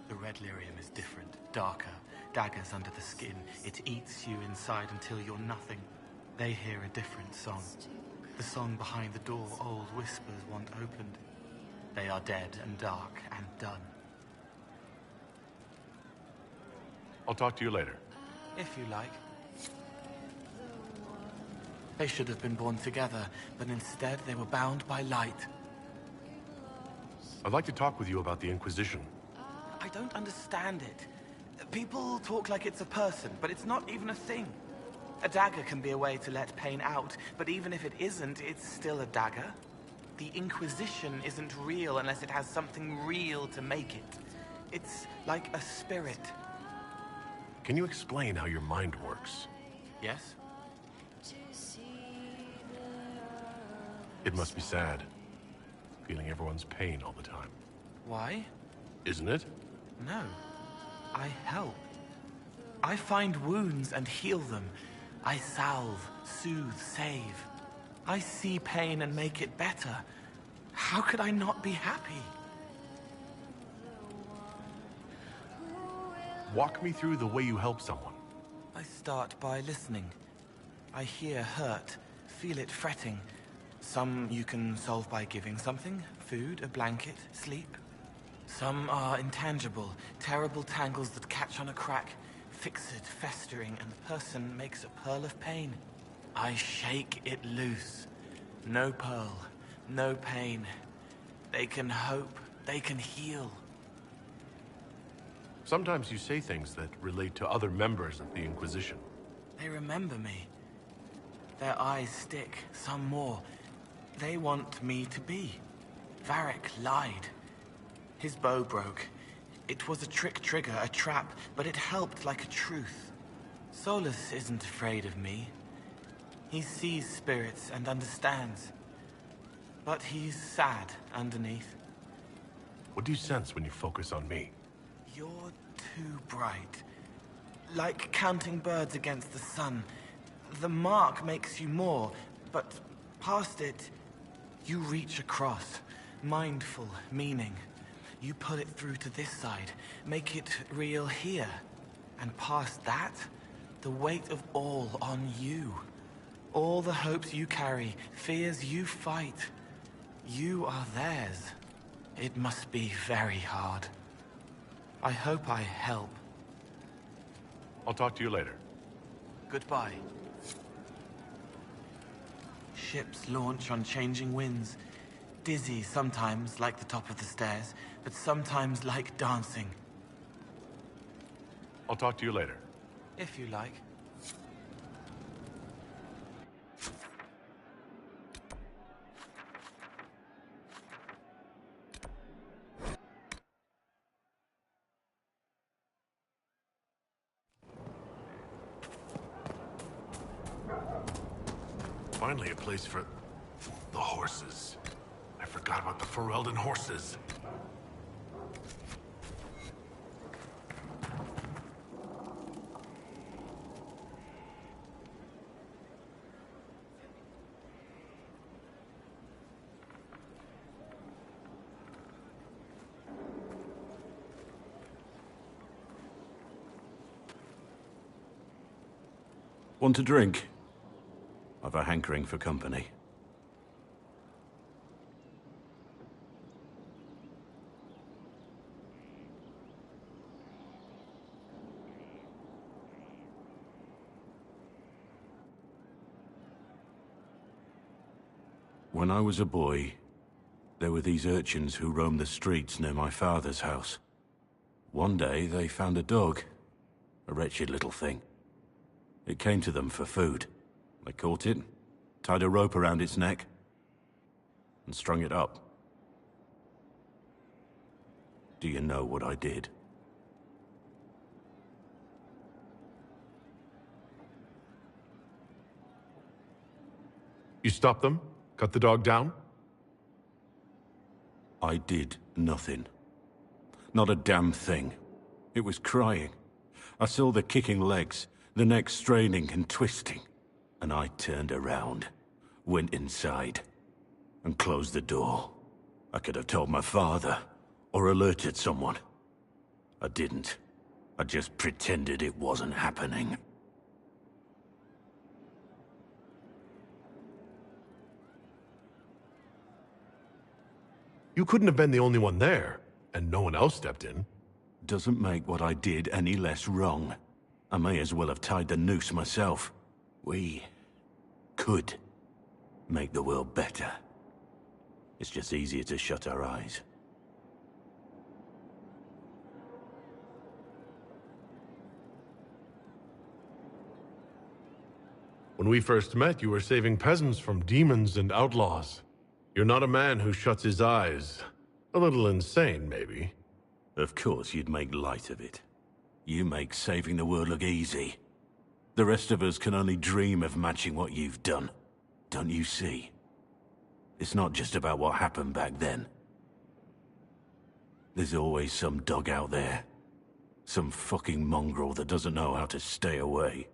The red lyrium is different, darker. Daggers under the skin. It eats you inside until you're nothing. They hear a different song. The song behind the door old whispers want opened. They are dead and dark and done. I'll talk to you later. If you like. They should have been born together, but instead they were bound by light. I'd like to talk with you about the Inquisition. I don't understand it. People talk like it's a person, but it's not even a thing. A dagger can be a way to let pain out, but even if it isn't, it's still a dagger. The Inquisition isn't real unless it has something real to make it. It's like a spirit. Can you explain how your mind works? Yes? It must be sad. Feeling everyone's pain all the time. Why? Isn't it? No. I help. I find wounds and heal them. I salve, soothe, save. I see pain and make it better. How could I not be happy? Walk me through the way you help someone. I start by listening. I hear hurt, feel it fretting. Some you can solve by giving something, food, a blanket, sleep. Some are intangible, terrible tangles that catch on a crack, fixed, festering, and the person makes a pearl of pain. I shake it loose. No pearl, no pain. They can hope, they can heal. Sometimes you say things that relate to other members of the Inquisition. They remember me. Their eyes stick, some more. They want me to be. Varric lied. His bow broke. It was a trick trigger, a trap, but it helped like a truth. Solus isn't afraid of me. He sees spirits and understands. But he's sad underneath. What do you sense when you focus on me? You're too bright. Like counting birds against the sun. The mark makes you more, but past it, you reach across. Mindful, meaning. You put it through to this side, make it real here. And past that, the weight of all on you. All the hopes you carry, fears you fight. You are theirs. It must be very hard. I hope I help. I'll talk to you later. Goodbye. Ships launch on changing winds. Dizzy sometimes, like the top of the stairs, but sometimes like dancing. I'll talk to you later. If you like. Finally a place for the horses. I forgot about the Ferelden horses. Want a drink? I've a hankering for company. When I was a boy, there were these urchins who roamed the streets near my father's house. One day, they found a dog. A wretched little thing. It came to them for food. They caught it, tied a rope around its neck, and strung it up. Do you know what I did? You stopped them? Cut the dog down? I did nothing. Not a damn thing. It was crying. I saw the kicking legs, the neck straining and twisting. And I turned around, went inside, and closed the door. I could have told my father, or alerted someone. I didn't. I just pretended it wasn't happening. You couldn't have been the only one there, and no one else stepped in. Doesn't make what I did any less wrong. I may as well have tied the noose myself. We could make the world better. It's just easier to shut our eyes. When we first met, you were saving peasants from demons and outlaws. You're not a man who shuts his eyes. A little insane, maybe. Of course you'd make light of it. You make saving the world look easy. The rest of us can only dream of matching what you've done. Don't you see? It's not just about what happened back then. There's always some dog out there. Some fucking mongrel that doesn't know how to stay away.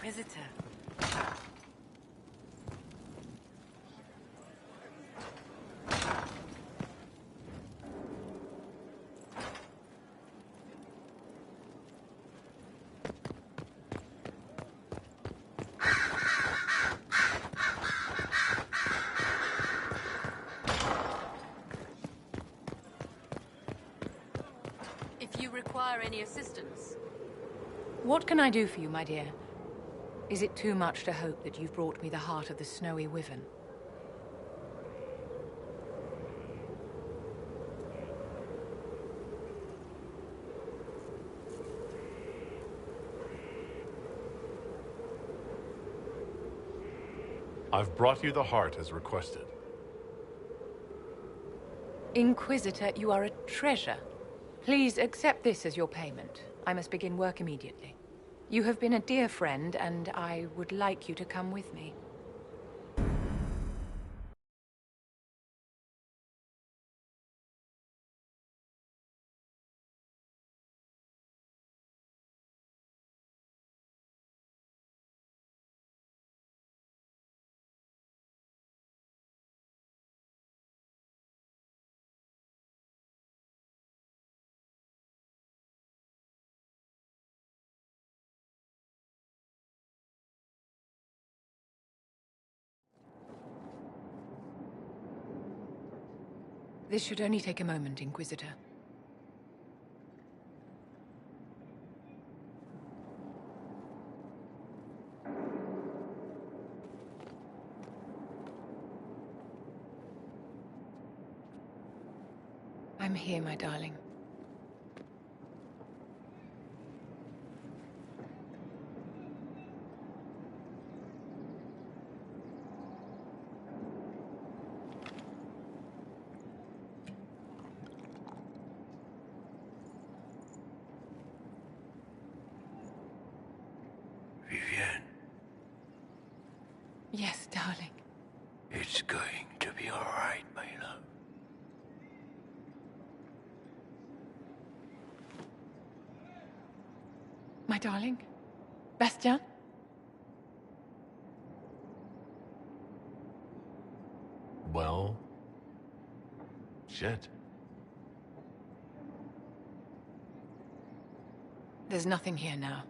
Inquisitor. If you require any assistance. What can I do for you, my dear? Is it too much to hope that you've brought me the heart of the snowy wyvern? I've brought you the heart as requested. Inquisitor, you are a treasure. Please accept this as your payment. I must begin work immediately. You have been a dear friend, and I would like you to come with me. This should only take a moment, Inquisitor. I'm here, my darling. Yes, darling. It's going to be all right, my love. My darling? Bastien? Well... shit. There's nothing here now.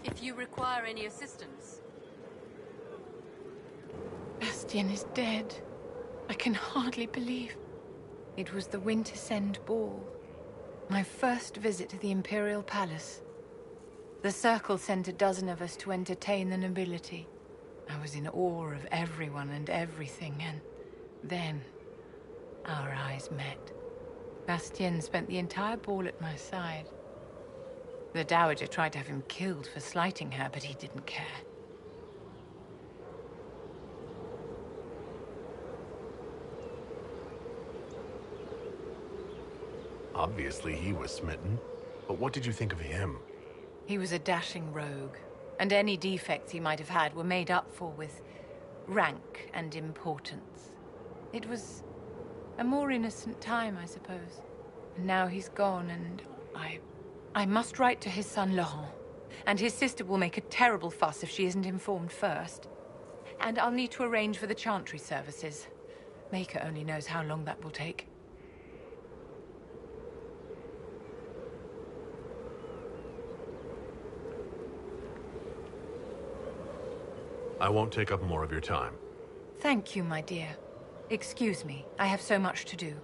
If you require any assistance. Bastien is dead. I can hardly believe. It was the Wintersend Ball. My first visit to the Imperial Palace. The Circle sent a dozen of us to entertain the nobility. I was in awe of everyone and everything, and then our eyes met. Bastien spent the entire ball at my side. The Dowager tried to have him killed for slighting her, but he didn't care. Obviously he was smitten. But what did you think of him? He was a dashing rogue, and any defects he might have had were made up for with rank and importance. It was a more innocent time, I suppose. And now he's gone, and I I must write to his son Laurent, and his sister will make a terrible fuss if she isn't informed first. And I'll need to arrange for the Chantry services. Maker only knows how long that will take. I won't take up more of your time. Thank you, my dear. Excuse me, I have so much to do.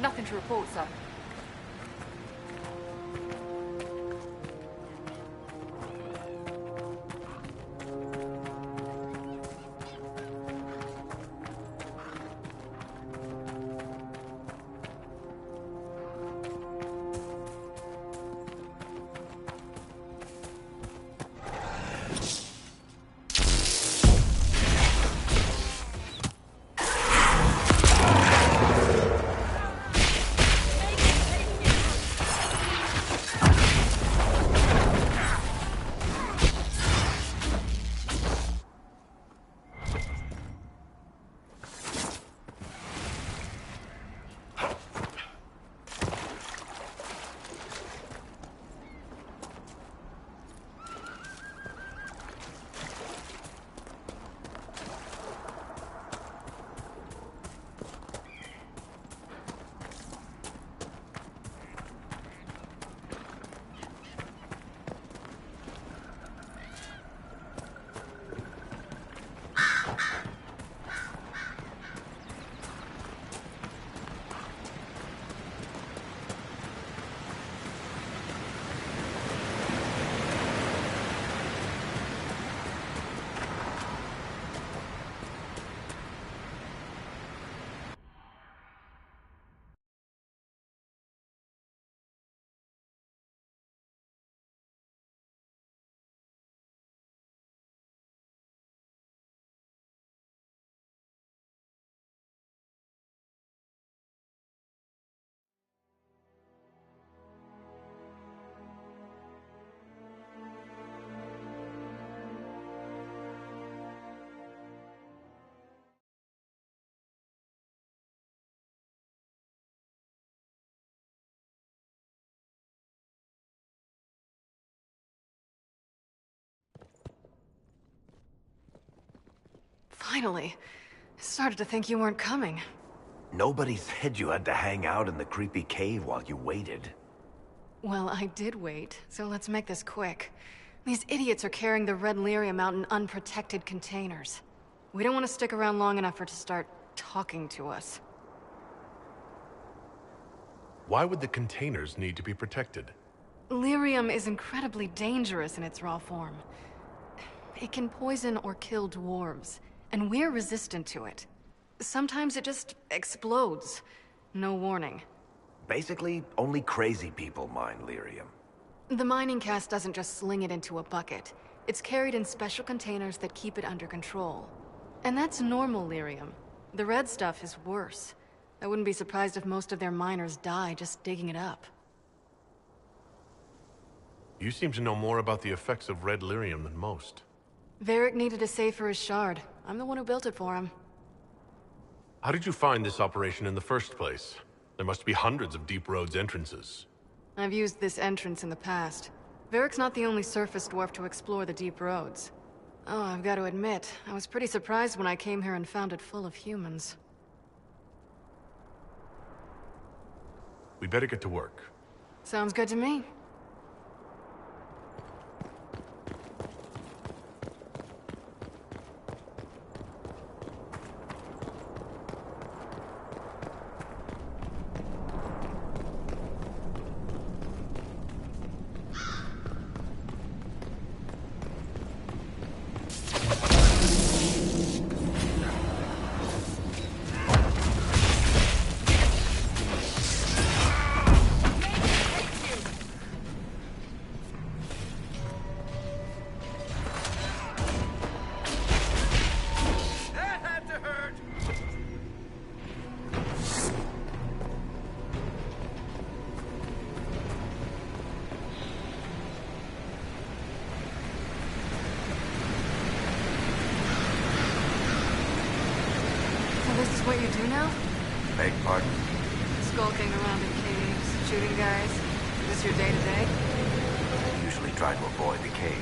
Nothing to report, sir. Finally. I started to think you weren't coming. Nobody said you had to hang out in the creepy cave while you waited. Well, I did wait, so let's make this quick. These idiots are carrying the Red Lyrium out in unprotected containers. We don't want to stick around long enough for it to start talking to us. Why would the containers need to be protected? Lyrium is incredibly dangerous in its raw form. It can poison or kill dwarves, and we're resistant to it. Sometimes it just explodes. No warning. Basically, only crazy people mine lyrium. The mining cast doesn't just sling it into a bucket. It's carried in special containers that keep it under control. And that's normal lyrium. The red stuff is worse. I wouldn't be surprised if most of their miners die just digging it up. You seem to know more about the effects of red lyrium than most. Varric needed a safe for his shard. I'm the one who built it for him. How did you find this operation in the first place? There must be hundreds of Deep Road's entrances. I've used this entrance in the past. Varric's not the only surface dwarf to explore the Deep Roads. Oh, I've got to admit, I was pretty surprised when I came here and found it full of humans. We better get to work. Sounds good to me. This is what you do now? Beg pardon? Skulking around in caves, shooting guys. Is this your day-to-day? Usually try to avoid the caves.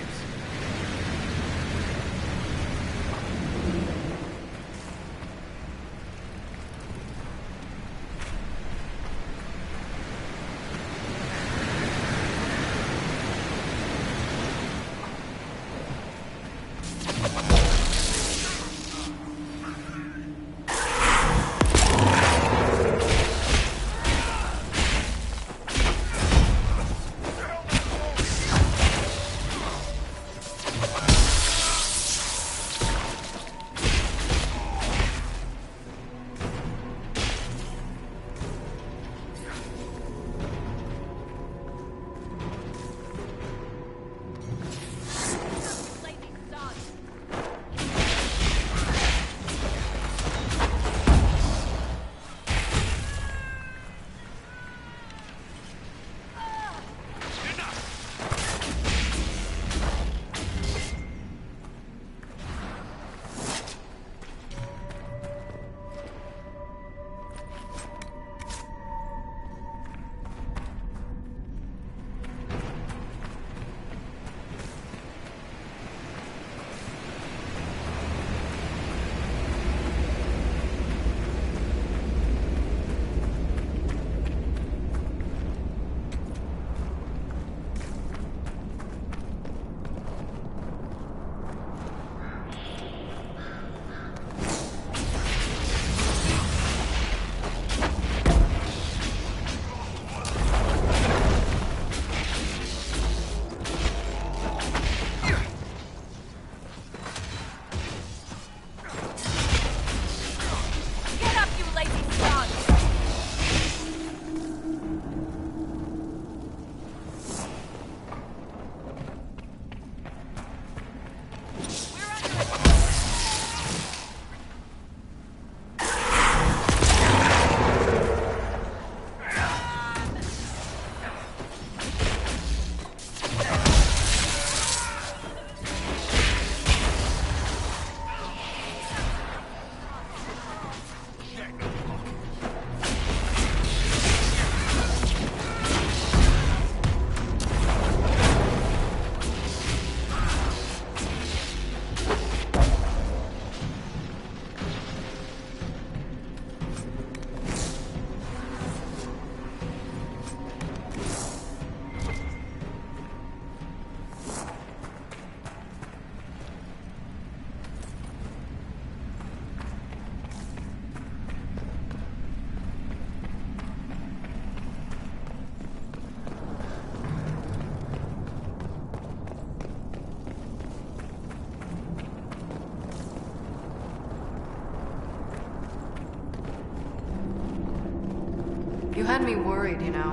had me worried, you know.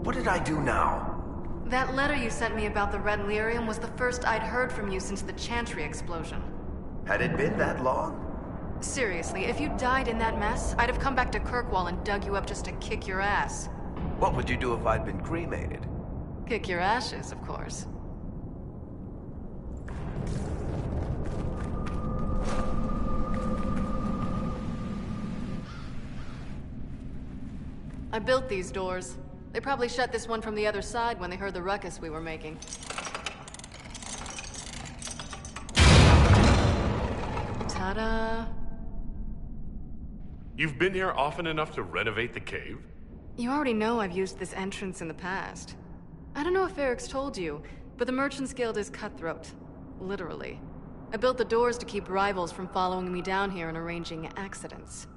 What did I do now? That letter you sent me about the Red Lyrium was the first I'd heard from you since the Chantry explosion. Had it been that long? Seriously, if you died in that mess, I'd have come back to Kirkwall and dug you up just to kick your ass. What would you do if I'd been cremated? Kick your ashes, of course. I built these doors. They probably shut this one from the other side when they heard the ruckus we were making. Ta-da! You've been here often enough to renovate the cave? You already know I've used this entrance in the past. I don't know if Eric's told you, but the Merchants Guild is cutthroat. Literally. I built the doors to keep rivals from following me down here and arranging accidents.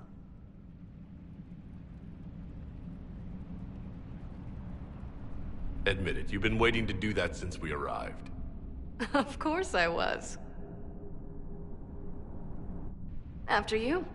Admit it, you've been waiting to do that since we arrived. Of course I was. After you.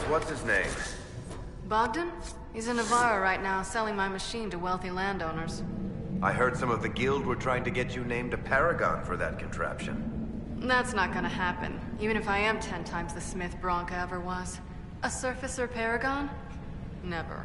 What's his name? Bogdan? He's in Navarra right now, selling my machine to wealthy landowners. I heard some of the guild were trying to get you named a paragon for that contraption. That's not gonna happen, even if I am 10 times the Smith Bronca ever was. A surfacer paragon? Never.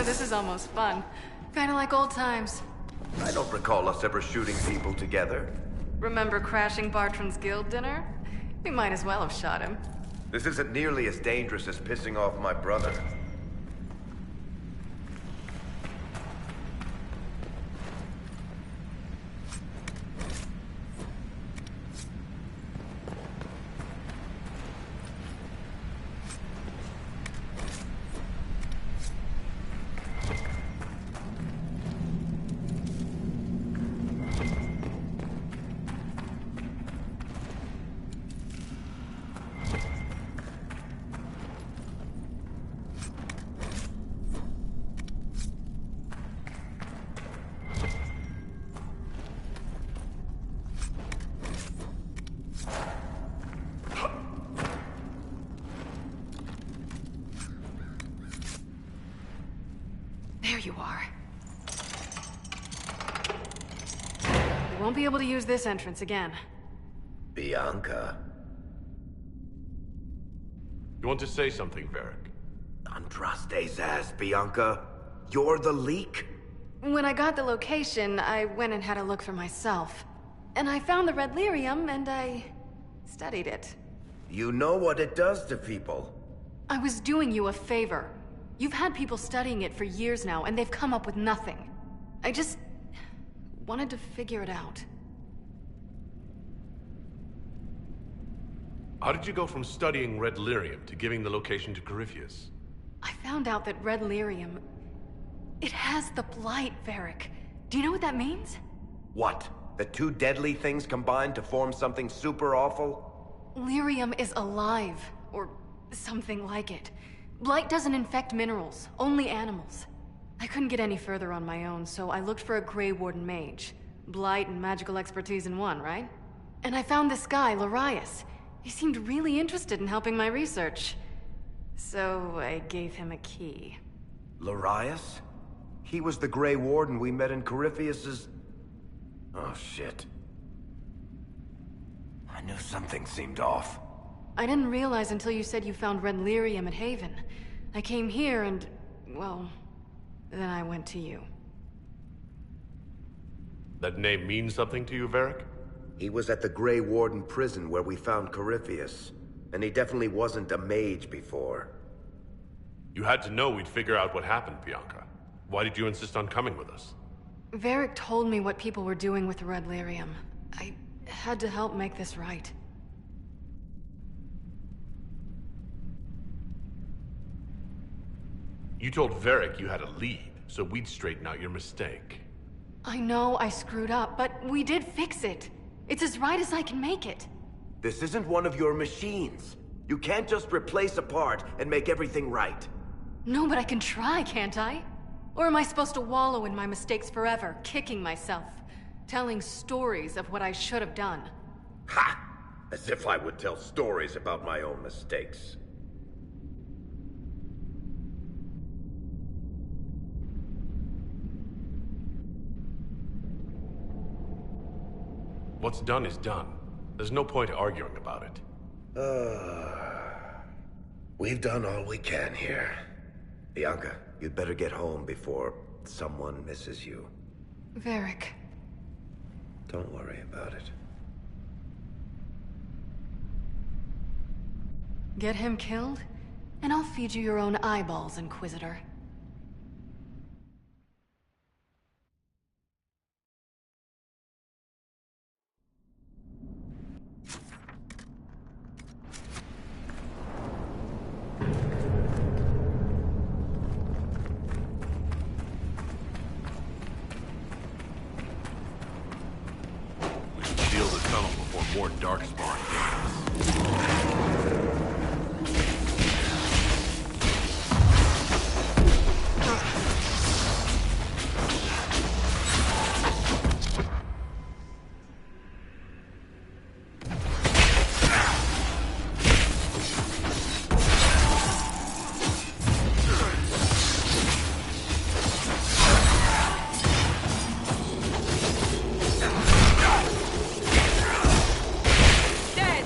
This is almost fun. Kinda like old times. I don't recall us ever shooting people together. Remember crashing Bartran's guild dinner? We might as well have shot him. This isn't nearly as dangerous as pissing off my brother. There you are. We won't be able to use this entrance again. Bianca. You want to say something, Varric? Andraste's ass, Bianca. You're the leak? When I got the location, I went and had a look for myself. And I found the Red Lyrium, and I studied it. You know what it does to people. I was doing you a favor. You've had people studying it for years now, and they've come up with nothing. I just wanted to figure it out. How did you go from studying red lyrium to giving the location to Corypheus? I found out that red lyrium... it has the blight, Varric. Do you know what that means? What? The two deadly things combined to form something super awful? Lyrium is alive, or something like it. Blight doesn't infect minerals, only animals. I couldn't get any further on my own, so I looked for a Grey Warden mage. Blight and magical expertise in one, right? And I found this guy, Larius. He seemed really interested in helping my research. So I gave him a key. Larius? He was the Grey Warden we met in Corypheus's... Oh, shit. I knew something seemed off. I didn't realize until you said you found red lyrium at Haven. I came here and... well... then I went to you. That name means something to you, Varric? He was at the Grey Warden prison where we found Corypheus. And he definitely wasn't a mage before. You had to know we'd figure out what happened, Bianca. Why did you insist on coming with us? Varric told me what people were doing with the red lyrium. I had to help make this right. You told Varric you had a lead, so we'd straighten out your mistake. I know I screwed up, but we did fix it. It's as right as I can make it. This isn't one of your machines. You can't just replace a part and make everything right. No, but I can try, can't I? Or am I supposed to wallow in my mistakes forever, kicking myself, telling stories of what I should have done? Ha! As if I would tell stories about my own mistakes. What's done is done. There's no point arguing about it. We've done all we can here. Bianca, you'd better get home before someone misses you. Varric. Don't worry about it. Get him killed, and I'll feed you your own eyeballs, Inquisitor. More darkspawn games. Dead!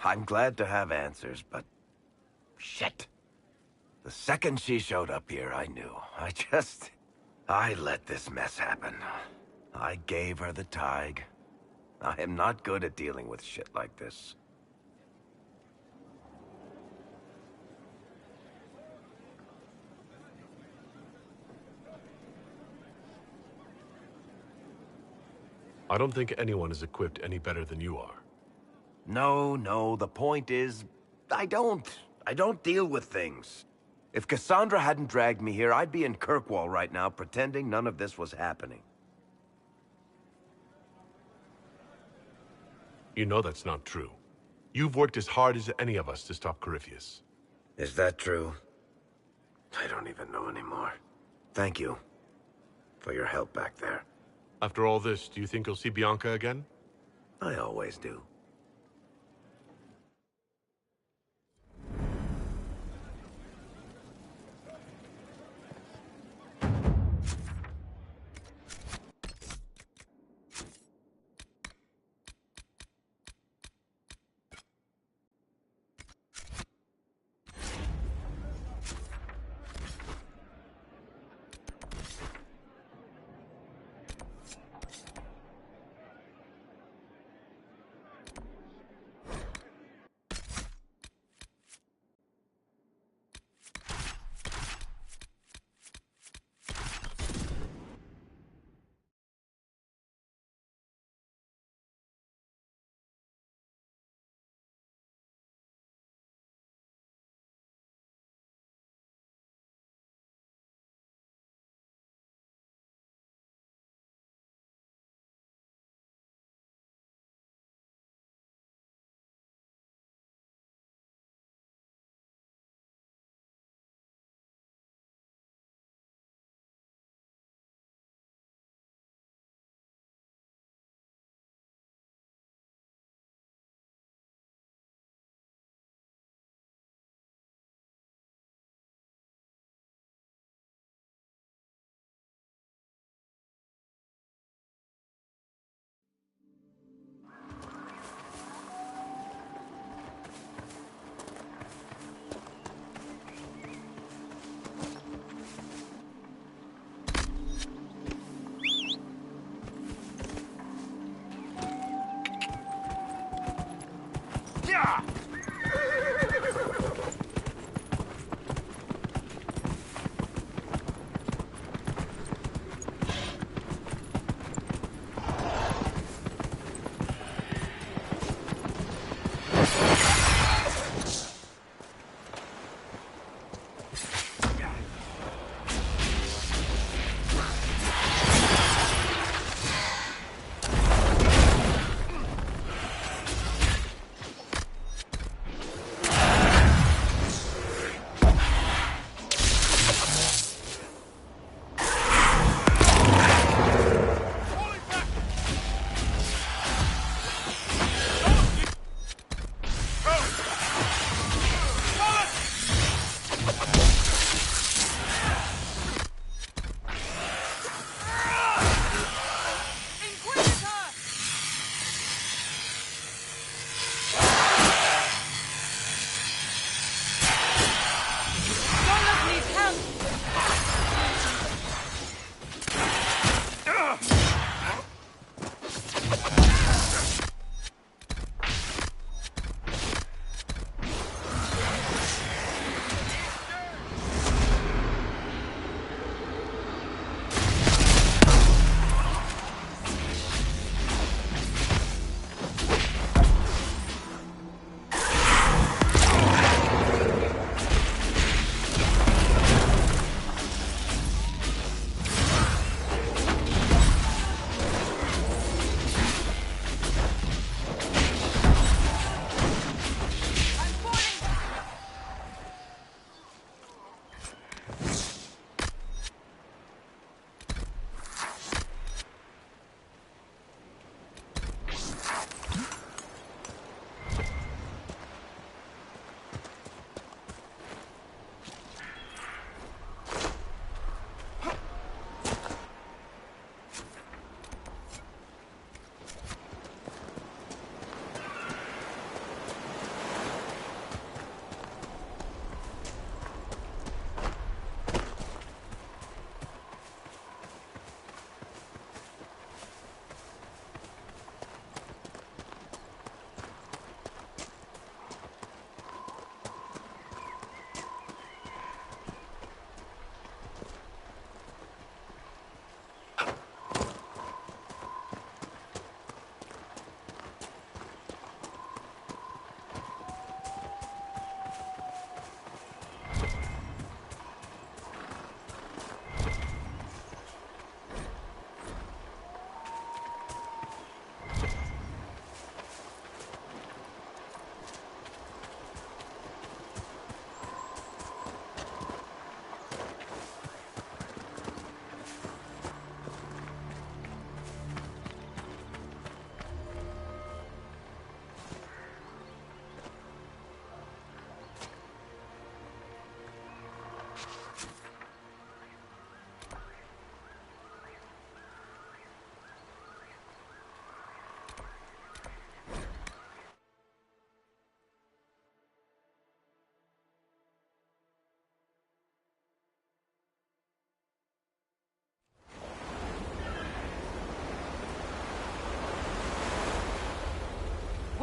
I'm glad to have answers, but... shit. The second she showed up here, I knew. I let this mess happen. I gave her the Tig. I am not good at dealing with shit like this. I don't think anyone is equipped any better than you are. No, the point is, I don't deal with things. If Cassandra hadn't dragged me here, I'd be in Kirkwall right now pretending none of this was happening. You know that's not true. You've worked as hard as any of us to stop Corypheus. Is that true? I don't even know anymore. Thank you for your help back there. After all this, do you think you'll see Bianca again? I always do.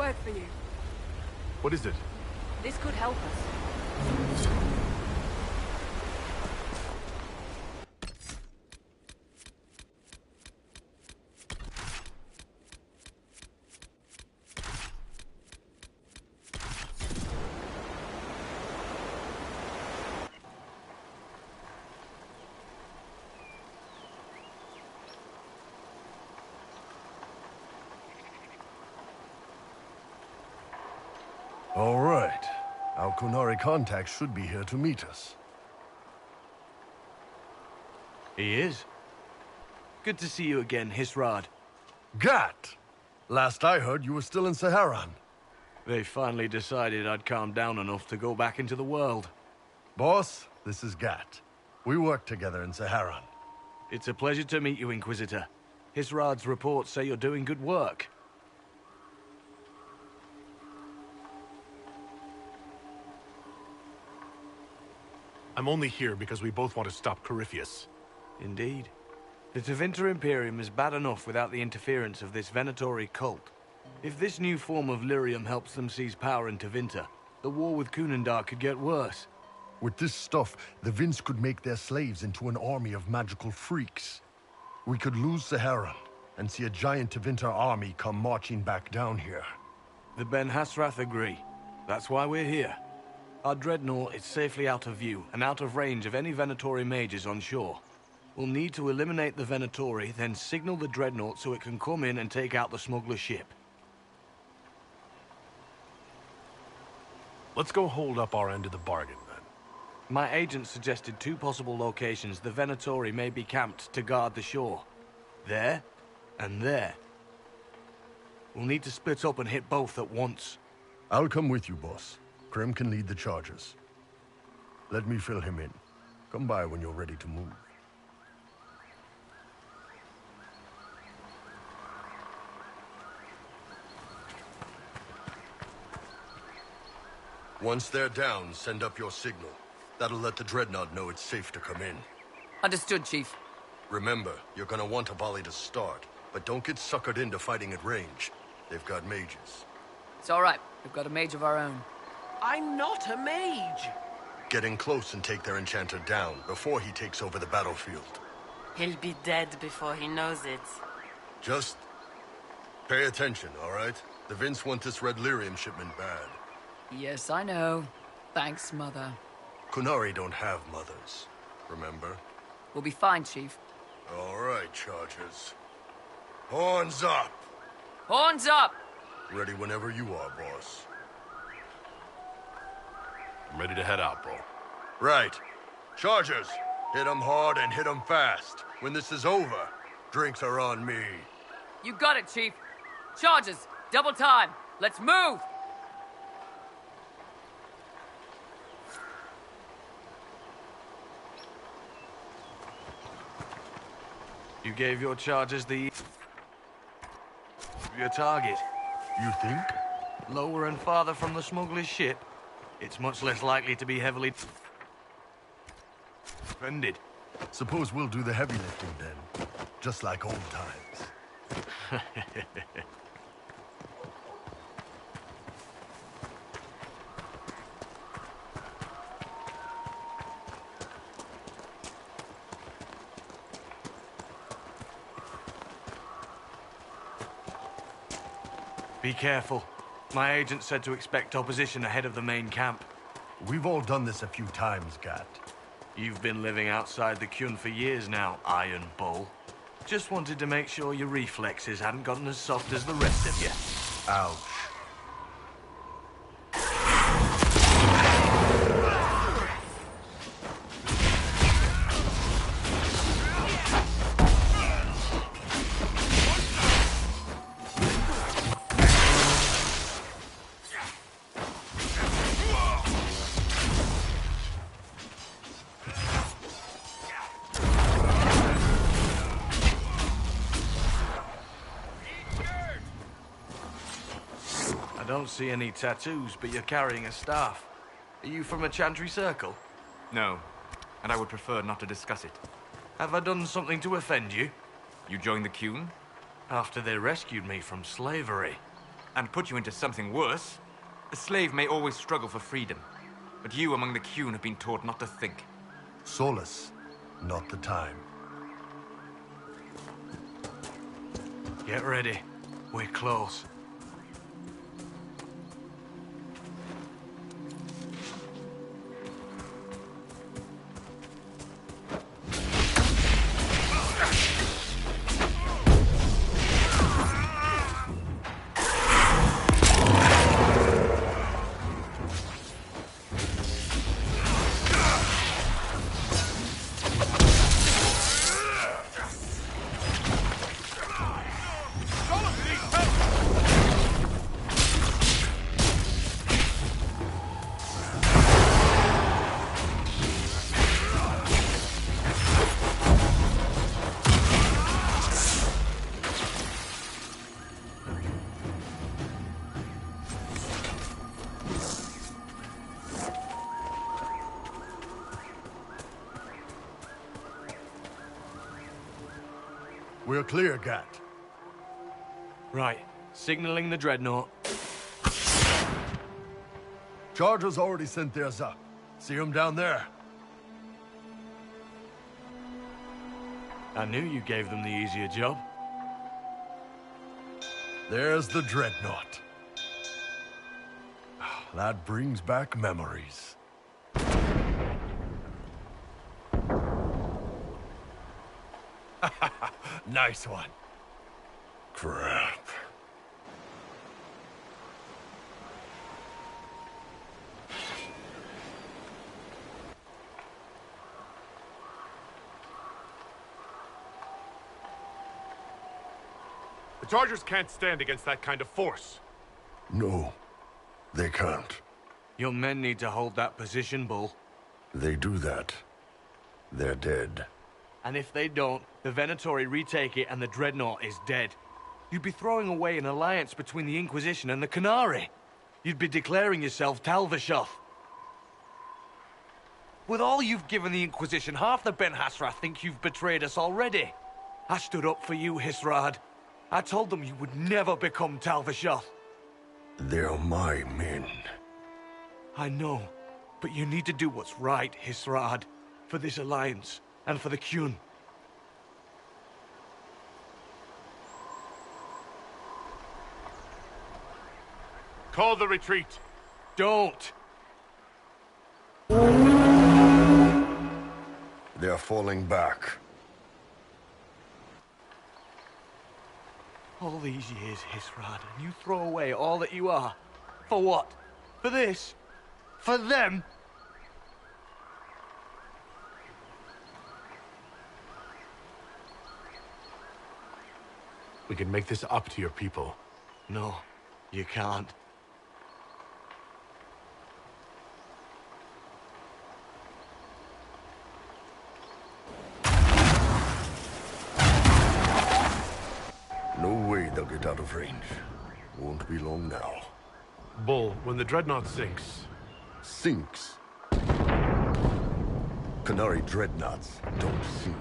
word for you. What is it? This could help us. All right. Our Kunari contact should be here to meet us. He is. Good to see you again, Hisrad. Gat! Last I heard, you were still in Saharan. They finally decided I'd calmed down enough to go back into the world. Boss, this is Gat. We work together in Saharan. It's a pleasure to meet you, Inquisitor. Hisrad's reports say you're doing good work. I'm only here because we both want to stop Corypheus. Indeed. The Tevinter Imperium is bad enough without the interference of this Venatori cult. If this new form of lyrium helps them seize power in Tevinter, the war with Kunandar could get worse. With this stuff, the Vince could make their slaves into an army of magical freaks. We could lose Saharan, and see a giant Tevinter army come marching back down here. The Ben Hasrath agree. That's why we're here. Our dreadnought is safely out of view, and out of range of any Venatori mages on shore. We'll need to eliminate the Venatori, then signal the dreadnought so it can come in and take out the smuggler ship. Let's go hold up our end of the bargain, then. My agent suggested two possible locations the Venatori may be camped to guard the shore. There, and there. We'll need to split up and hit both at once. I'll come with you, boss. Krim can lead the charges. Let me fill him in. Come by when you're ready to move. Once they're down, send up your signal. That'll let the Dreadnought know it's safe to come in. Understood, Chief. Remember, you're gonna want a volley to start, but don't get suckered into fighting at range. They've got mages. It's all right. We've got a mage of our own. I'm not a mage! Get in close and take their enchanter down before he takes over the battlefield. He'll be dead before he knows it. Just pay attention, all right? The Vince want this red lyrium shipment bad. Yes, I know. Thanks, Mother. Kunari don't have mothers, remember? We'll be fine, Chief. All right, Chargers. Horns up! Horns up! Ready whenever you are, boss. I'm ready to head out, bro. Right. Chargers, hit 'em hard and hit 'em fast. When this is over, drinks are on me. You got it, Chief. Charges, double time. Let's move! You gave your charges your target. You think? Lower and farther from the smuggler's ship, it's much less likely to be heavily defended. Suppose we'll do the heavy lifting then, just like old times. Be careful. My agent said to expect opposition ahead of the main camp. We've all done this a few times, Gat. You've been living outside the Kyun for years now, Iron Bull. Just wanted to make sure your reflexes hadn't gotten as soft as the rest of you. Ouch. I don't see any tattoos, but you're carrying a staff. Are you from a Chantry Circle? No, and I would prefer not to discuss it. Have I done something to offend you? You joined the Kyun? After they rescued me from slavery. and put you into something worse. A slave may always struggle for freedom, but you among the Qun have been taught not to think. Solus, not the time. Get ready. We're close. We're clear, Gat. Right. Signaling the Dreadnought. Chargers already sent theirs up. See them down there? I knew you gave them the easier job. There's the Dreadnought. That brings back memories. Nice one. Crap. The Chargers can't stand against that kind of force. No, they can't. Your men need to hold that position, Bull. They do that. They're dead. And if they don't, the Venatori retake it and the Dreadnought is dead. You'd be throwing away an alliance between the Inquisition and the Canary. You'd be declaring yourself Tal-Vashoth. With all you've given the Inquisition, half the Ben Hassrath think you've betrayed us already. I stood up for you, Hisrad. I told them you would never become Tal-Vashoth. They're my men. I know, but you need to do what's right, Hisrad. For this alliance, and for the Qun. Call the retreat. Don't! They're falling back. All these years, Hisrad, and you throw away all that you are. For what? For this? For them? We can make this up to your people. No, you can't. No way they'll get out of range. Won't be long now. Bull, when the Dreadnought sinks... Sinks? Canary Dreadnoughts don't sink.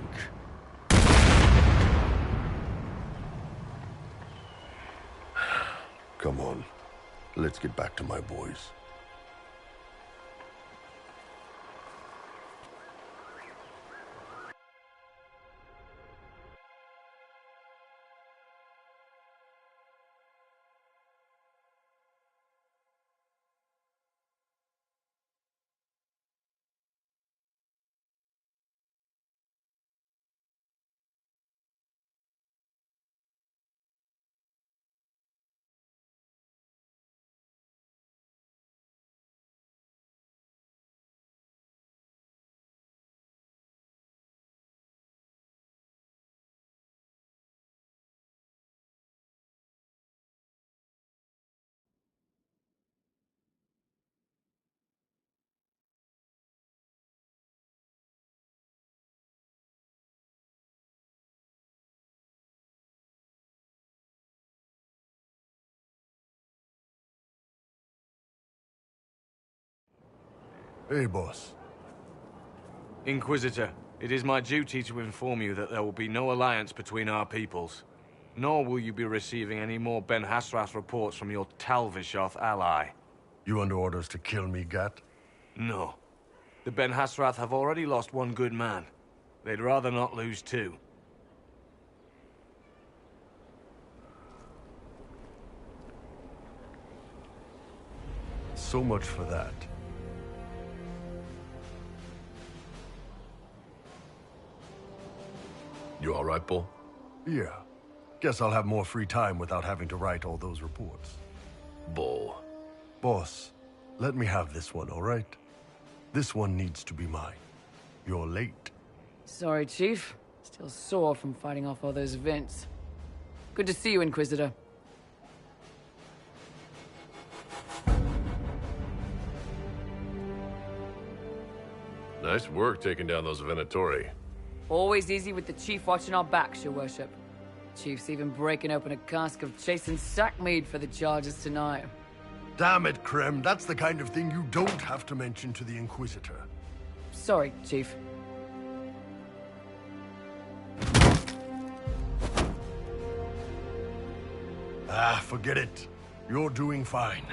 Come on. Let's get back to my boys. Hey, boss. Inquisitor, it is my duty to inform you that there will be no alliance between our peoples. Nor will you be receiving any more Ben Hasrath reports from your Talvishoth ally. You under orders to kill me, Gat? No. The Ben Hasrath have already lost one good man. They'd rather not lose two. So much for that. You all right, Bull? Yeah. Guess I'll have more free time without having to write all those reports. Bull. Boss, let me have this one, all right? This one needs to be mine. You're late. Sorry, Chief. Still sore from fighting off all those vents. Good to see you, Inquisitor. Nice work taking down those Venatori. Always easy with the Chief watching our backs, Your Worship. Chief's even breaking open a cask of chastened sackmead for the charges tonight. Damn it, Krem. That's the kind of thing you don't have to mention to the Inquisitor. Sorry, Chief. Ah, forget it. You're doing fine.